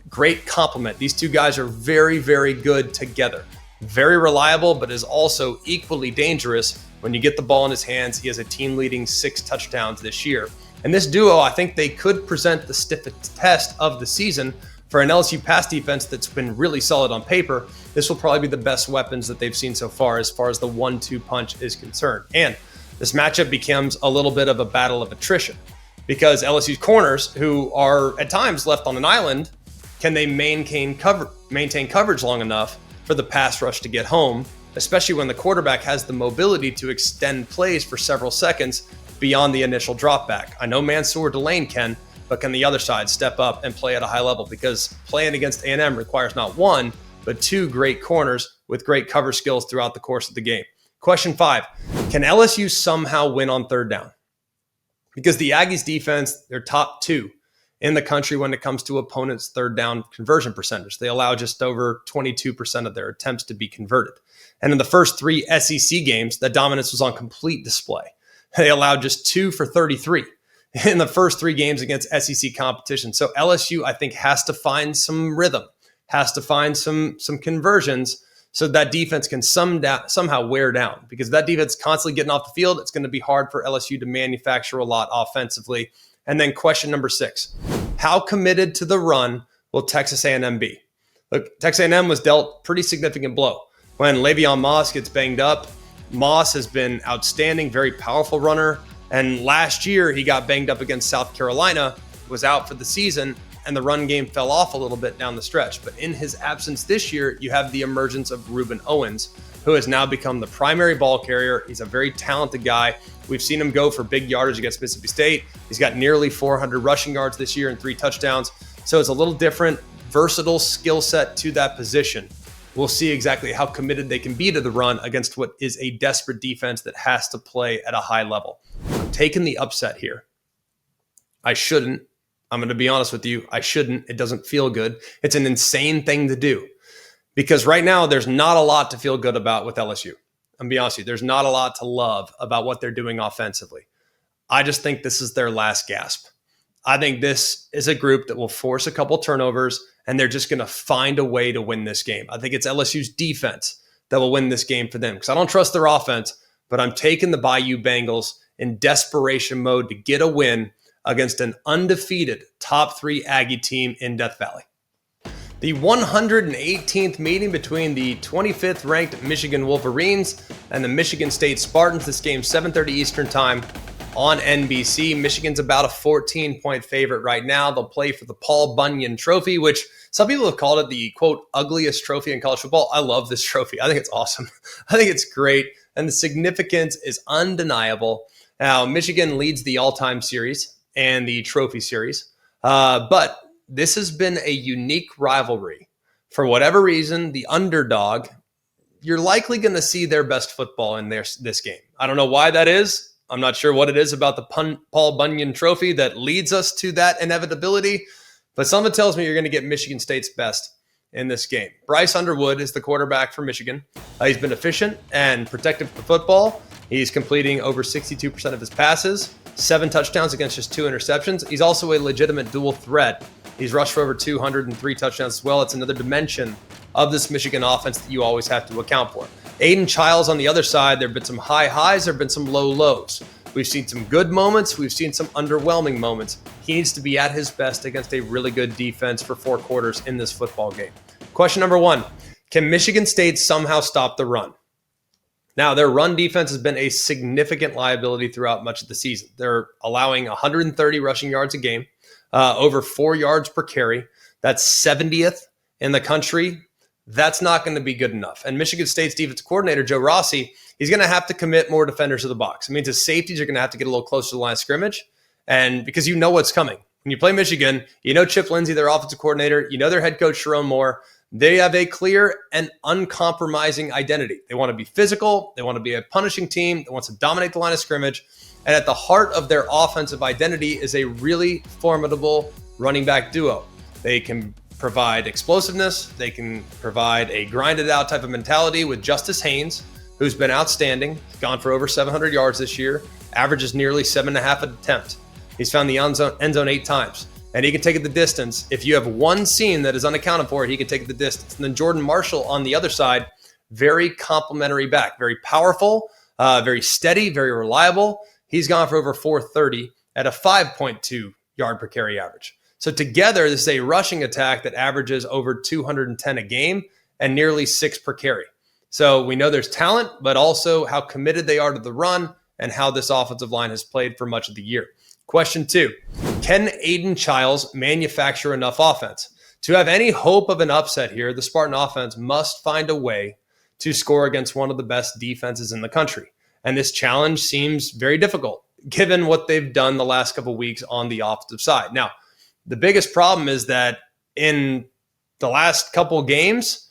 great compliment. These two guys are very, very good together. Very reliable, but is also equally dangerous when you get the ball in his hands. He has a team-leading 6 touchdowns this year. And this duo, I think they could present the stiffest test of the season for an LSU pass defense that's been really solid on paper. This will probably be the best weapons that they've seen so far as the 1-2 punch is concerned. And this matchup becomes a little bit of a battle of attrition because LSU's corners, who are at times left on an island, can they maintain coverage long enough for the pass rush to get home, especially when the quarterback has the mobility to extend plays for several seconds beyond the initial drop back. I know Mansour Delane can, but can the other side step up and play at a high level? Because playing against A&M requires not 1, but 2 great corners with great cover skills throughout the course of the game. Question 5, can LSU somehow win on third down? Because the Aggies defense, they're top 2 in the country when it comes to opponents' third down conversion percentage. They allow just over 22% of their attempts to be converted. And in the first 3 SEC games, that dominance was on complete display. They allowed just 2 for 33 in the first 3 games against SEC competition. So LSU, I think, has to find some rhythm, has to find some conversions so that defense can somehow wear down. Because that defense constantly getting off the field, it's going to be hard for LSU to manufacture a lot offensively. And then question number 6, how committed to the run will Texas A&M be? Look, Texas A&M was dealt pretty significant blow. When Le'Veon Moss gets banged up, Moss has been outstanding, very powerful runner. And last year, he got banged up against South Carolina, was out for the season, and the run game fell off a little bit down the stretch. But in his absence this year, you have the emergence of Reuben Owens, who has now become the primary ball carrier. He's a very talented guy. We've seen him go for big yardage against Mississippi State. He's got nearly 400 rushing yards this year and 3 touchdowns. So it's a little different, versatile skill set to that position. We'll see exactly how committed they can be to the run against what is a desperate defense that has to play at a high level. I'm taking the upset here. I shouldn't. I'm going to be honest with you. I shouldn't. It doesn't feel good. It's an insane thing to do because right now there's not a lot to feel good about with LSU. I'm going to be honest with you. There's not a lot to love about what they're doing offensively. I just think this is their last gasp. I think this is a group that will force a couple turnovers and they're just going to find a way to win this game. I think it's LSU's defense that will win this game for them because I don't trust their offense, but I'm taking the BYU Bengals in desperation mode to get a win against an undefeated top 3 Aggie team in Death Valley. The 118th meeting between the 25th ranked Michigan Wolverines and the Michigan State Spartans. This game 7:30 Eastern time on NBC. Michigan's about a 14-point favorite right now. They'll play for the Paul Bunyan Trophy, which some people have called it the, quote, ugliest trophy in college football. I love this trophy. I think it's awesome. I think it's great. And the significance is undeniable. Now, Michigan leads the all-time series and the trophy series. But this has been a unique rivalry. For whatever reason, the underdog, you're likely going to see their best football in this game. I don't know why that is. I'm not sure what it is about the Paul Bunyan Trophy that leads us to that inevitability, but something tells me you're going to get Michigan State's best in this game. Bryce Underwood is the quarterback for Michigan. He's been efficient and protective of the football. He's completing over 62% of his passes, 7 touchdowns against just 2 interceptions. He's also a legitimate dual threat. He's rushed for over 203 touchdowns as well. It's another dimension of this Michigan offense that you always have to account for. Aiden Childs on the other side, there have been some high highs, there have been some low lows. We've seen some good moments, we've seen some underwhelming moments. He needs to be at his best against a really good defense for 4 quarters in this football game. Question number 1, can Michigan State somehow stop the run? Now, their run defense has been a significant liability throughout much of the season. They're allowing 130 rushing yards a game, over 4 yards per carry. That's 70th in the country. That's not going to be good enough. And Michigan State's defensive coordinator, Joe Rossi, he's going to have to commit more defenders to the box. It means his safeties are going to have to get a little closer to the line of scrimmage. And because you know what's coming. When you play Michigan, you know Chip Lindsey, their offensive coordinator, you know their head coach, Sharon Moore. They have a clear and uncompromising identity. They want to be physical. They want to be a punishing team that wants to dominate the line of scrimmage. And at the heart of their offensive identity is a really formidable running back duo. They can provide explosiveness. They can provide a grinded out type of mentality with Justice Haynes, who's been outstanding. He's gone for over 700 yards this year, averages nearly 7.5 attempts. He's found the end zone 8 times. And he can take it the distance. If you have one scene that is unaccounted for, he can take it the distance. And then Jordan Marshall on the other side, very complimentary back, very powerful, very steady, very reliable. He's gone for over 430 at a 5.2 yard per carry average. So together, this is a rushing attack that averages over 210 a game and nearly 6 per carry. So we know there's talent, but also how committed they are to the run and how this offensive line has played for much of the year. Question 2, can Aiden Childs manufacture enough offense? To have any hope of an upset here, the Spartan offense must find a way to score against one of the best defenses in the country. And this challenge seems very difficult, given what they've done the last couple of weeks on the offensive side. Now, the biggest problem is that in the last couple of games,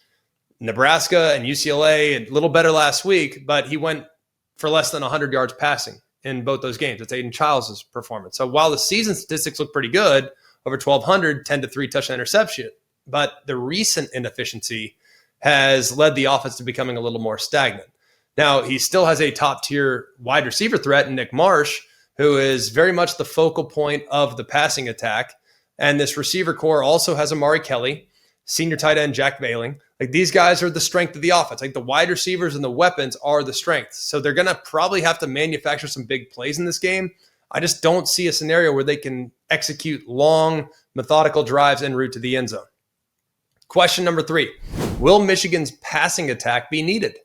Nebraska and UCLA, a little better last week, but he went for less than 100 yards passing in both those games. It's Aiden Childs' performance. So while the season statistics look pretty good, over 1,200, 10-3 touchdown interception, but the recent inefficiency has led the offense to becoming a little more stagnant. Now, he still has a top-tier wide receiver threat in Nick Marsh, who is very much the focal point of the passing attack. And this receiver core also has Amari Kelly, senior tight end Jack Veiling. Like, these guys are the strength of the offense. Like, the wide receivers and the weapons are the strength. So they're going to probably have to manufacture some big plays in this game. I just don't see a scenario where they can execute long, methodical drives en route to the end zone. Question number 3, will Michigan's passing attack be needed?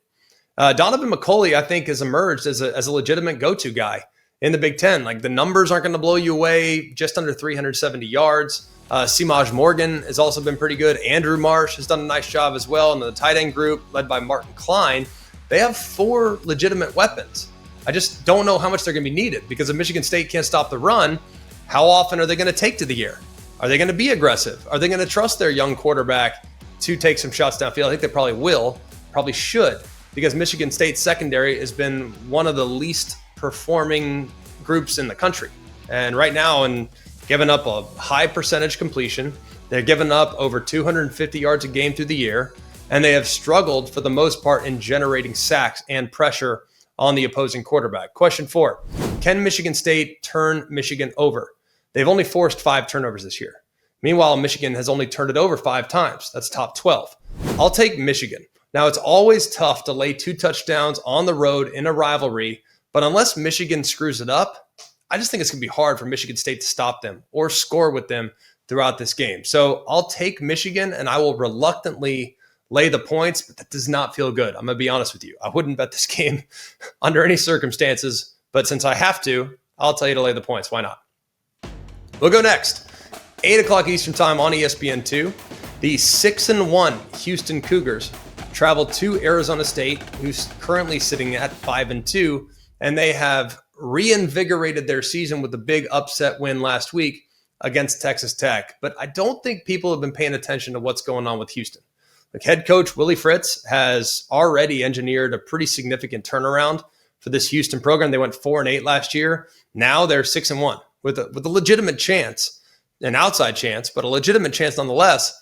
Donovan McCulley, I think, has emerged as a legitimate go-to guy in the Big Ten. Like, the numbers aren't going to blow you away, just under 370 yards. Simaj Morgan has also been pretty good. Andrew Marsh has done a nice job as well. And the tight end group led by Martin Klein, they have 4 legitimate weapons. I just don't know how much they're going to be needed, because if Michigan State can't stop the run, how often are they going to take to the air? Are they going to be aggressive? Are they going to trust their young quarterback to take some shots downfield? I think they probably will, probably should, because Michigan State's secondary has been one of the least performing groups in the country. And right now, and giving up a high percentage completion. They're giving up over 250 yards a game through the year, and they have struggled for the most part in generating sacks and pressure on the opposing quarterback. Question 4, can Michigan State turn Michigan over? They've only forced 5 turnovers this year. Meanwhile, Michigan has only turned it over 5 times. That's top 12. I'll take Michigan. Now, it's always tough to lay 2 touchdowns on the road in a rivalry, but unless Michigan screws it up, I just think it's going to be hard for Michigan State to stop them or score with them throughout this game. So I'll take Michigan, and I will reluctantly lay the points, but that does not feel good. I'm going to be honest with you. I wouldn't bet this game under any circumstances, but since I have to, I'll tell you to lay the points. Why not? We'll go next. 8 o'clock Eastern time on ESPN2. The 6-1 Houston Cougars travel to Arizona State, who's currently sitting at 5-2, and they have reinvigorated their season with the big upset win last week against Texas Tech. But I don't think people have been paying attention to what's going on with Houston. Like, head coach Willie Fritz has already engineered a pretty significant turnaround for this Houston program. They went 4-8 last year. Now they're 6-1 with a legitimate chance, an outside chance, but a legitimate chance nonetheless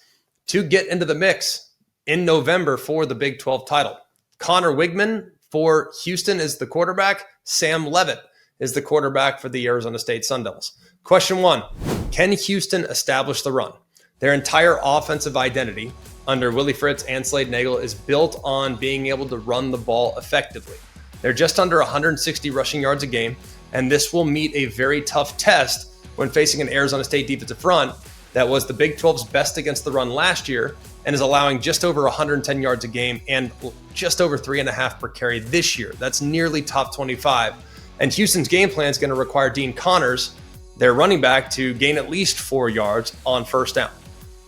to get into the mix in November for the Big 12 title. Connor Wigman for Houston is the quarterback. Sam Levitt is the quarterback for the Arizona State Sun Devils. Question 1, can Houston establish the run? Their entire offensive identity under Willie Fritz and Slade Nagel is built on being able to run the ball effectively. They're just under 160 rushing yards a game, and this will meet a very tough test when facing an Arizona State defensive front that was the Big 12's best against the run last year and is allowing just over 110 yards a game and just over 3.5 per carry this year. That's nearly top 25. And Houston's game plan is going to require Dean Connors, their running back, to gain at least 4 yards on first down.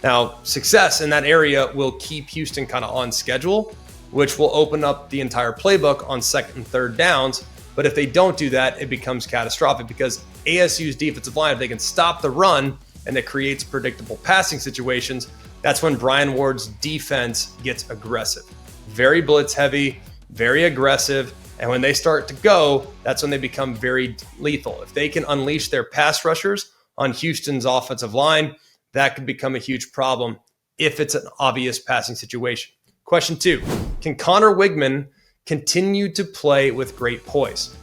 Now, success in that area will keep Houston kind of on schedule, which will open up the entire playbook on 2nd and 3rd downs. But if they don't do that, it becomes catastrophic, because ASU's defensive line, if they can stop the run and it creates predictable passing situations, That's when Brian Ward's defense gets aggressive. Very blitz heavy, very aggressive. And when they start to go, that's when they become very lethal. If they can unleash their pass rushers on Houston's offensive line, that could become a huge problem if it's an obvious passing situation. Question 2, can Connor Wigman continue to play with great poise?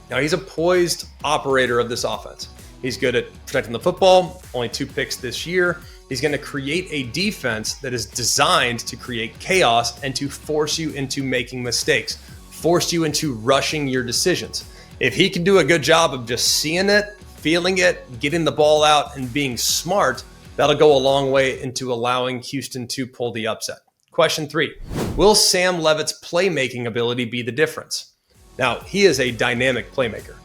Now, he's a poised operator of this offense. He's good at protecting the football, only 2 picks this year. He's going to create a defense that is designed to create chaos and to force you into making mistakes, force you into rushing your decisions. If he can do a good job of just seeing it, feeling it, getting the ball out, and being smart, that'll go a long way into allowing Houston to pull the upset. Question 3, will Sam Leavitt's playmaking ability be the difference? Now, he is a dynamic playmaker.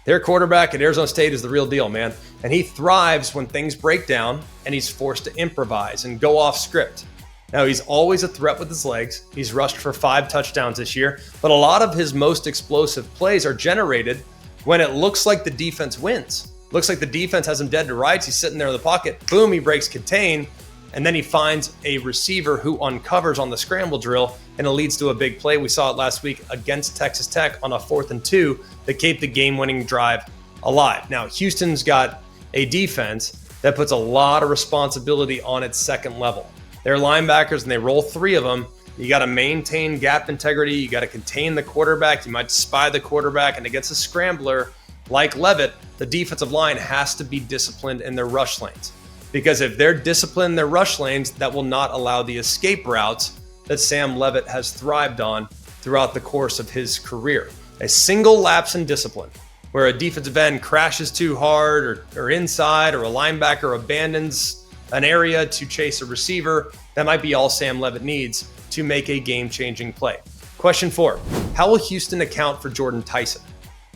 Their quarterback at Arizona State is the real deal, man. And he thrives when things break down and he's forced to improvise and go off script. Now, he's always a threat with his legs. He's rushed for 5 touchdowns this year, but a lot of his most explosive plays are generated when it looks like the defense wins. Looks like the defense has him dead to rights. He's sitting there in the pocket. Boom, he breaks contain. And then he finds a receiver who uncovers on the scramble drill, and it leads to a big play. We saw it last week against Texas Tech on a 4th and 2 that kept the game-winning drive alive. Now, Houston's got a defense that puts a lot of responsibility on its second level. They're linebackers, and they roll 3 of them. You got to maintain gap integrity. You got to contain the quarterback. You might spy the quarterback, and against a scrambler like Leavitt, the defensive line has to be disciplined in their rush lanes. Because if they're disciplined in their rush lanes, that will not allow the escape routes that Sam Leavitt has thrived on throughout the course of his career. A single lapse in discipline where a defensive end crashes too hard or inside, or a linebacker abandons an area to chase a receiver, that might be all Sam Leavitt needs to make a game-changing play. Question 4, how will Houston account for Jordan Tyson?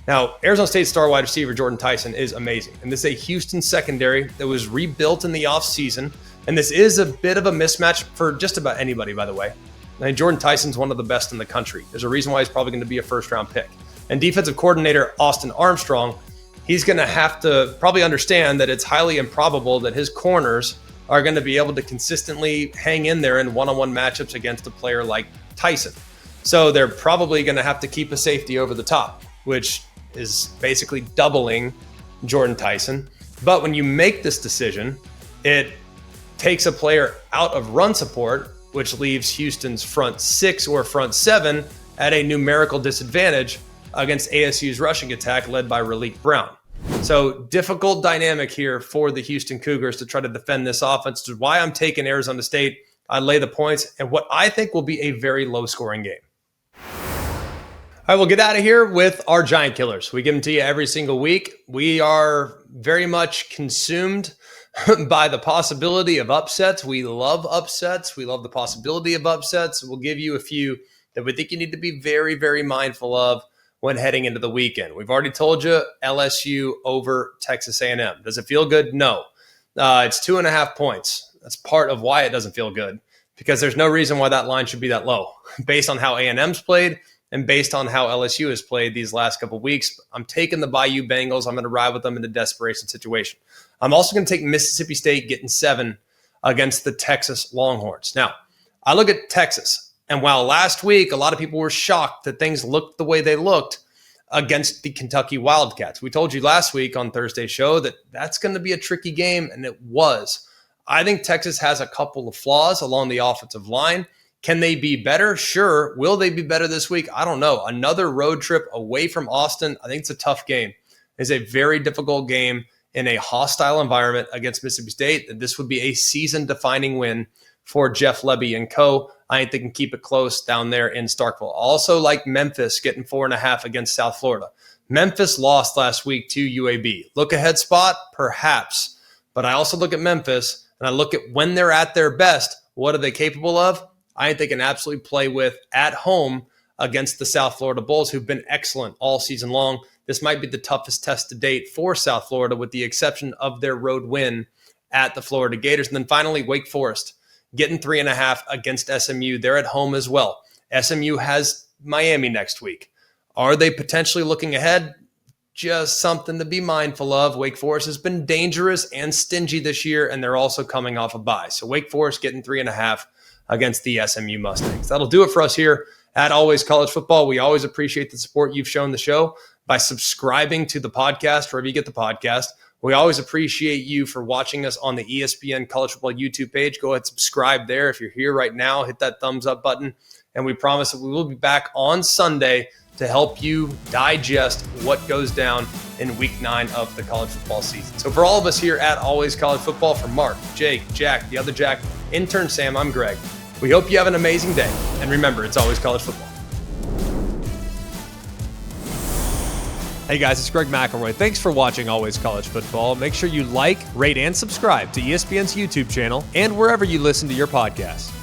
Now, Arizona State star wide receiver Jordan Tyson is amazing. And this is a Houston secondary that was rebuilt in the offseason. And this is a bit of a mismatch for just about anybody, by the way. I mean, Jordan Tyson's one of the best in the country. There's a reason why he's probably going to be a first-round pick. And defensive coordinator Austin Armstrong, he's going to have to probably understand that it's highly improbable that his corners are going to be able to consistently hang in there in one-on-one matchups against a player like Tyson. So they're probably going to have to keep a safety over the top, which is basically doubling Jordan Tyson. But when you make this decision, it takes a player out of run support, which leaves Houston's front 6 or front 7 at a numerical disadvantage against ASU's rushing attack led by Raleek Brown. So difficult dynamic here for the Houston Cougars to try to defend this offense, which is why I'm taking Arizona State. I lay the points and what I think will be a very low-scoring game. All right, we'll get out of here with our Giant Killers. We give them to you every single week. We are very much consumed by the possibility of upsets. We love upsets. We love the possibility of upsets. We'll give you a few that we think you need to be very, very mindful of when heading into the weekend. We've already told you LSU over Texas A&M. Does it feel good? No. It's 2.5 points. That's part of why it doesn't feel good, because there's no reason why that line should be that low based on how A&M's played and based on how LSU has played these last couple of weeks. I'm taking the BYU Bengals. I'm going to ride with them in a desperation situation. I'm also going to take Mississippi State getting 7 against the Texas Longhorns. Now, I look at Texas, and while last week a lot of people were shocked that things looked the way they looked against the Kentucky Wildcats, we told you last week on Thursday's show that that's going to be a tricky game, and it was. I think Texas has a couple of flaws along the offensive line. Can they be better? Sure. Will they be better this week? I don't know. Another road trip away from Austin, I think it's a tough game. It's a very difficult game in a hostile environment against Mississippi State. This would be a season-defining win for Jeff Lebby and co. I think they can keep it close down there in Starkville. Also like Memphis getting 4.5 against South Florida. Memphis lost last week to UAB. Look ahead spot? Perhaps. But I also look at Memphis, and I look at when they're at their best, what are they capable of? I think they can absolutely play with at home against the South Florida Bulls, who've been excellent all season long. This might be the toughest test to date for South Florida, with the exception of their road win at the Florida Gators. And then finally, Wake Forest getting 3.5 against SMU. They're at home as well. SMU has Miami next week. Are they potentially looking ahead? just something to be mindful of. Wake Forest has been dangerous and stingy this year, and they're also coming off a bye. So Wake Forest getting 3.5 against the SMU Mustangs. That'll do it for us here at Always College Football. We always appreciate the support you've shown the show by subscribing to the podcast, wherever you get the podcast. We always appreciate you for watching us on the ESPN College Football YouTube page. Go ahead and subscribe there. If you're here right now, hit that thumbs up button. And we promise that we will be back on Sunday to help you digest what goes down in week 9 of the college football season. So for all of us here at Always College Football, for Mark, Jake, Jack, the other Jack, intern Sam, I'm Greg. We hope you have an amazing day. And remember, it's always college football. Hey guys, it's Greg McElroy. Thanks for watching Always College Football. Make sure you like, rate, and subscribe to ESPN's YouTube channel and wherever you listen to your podcasts.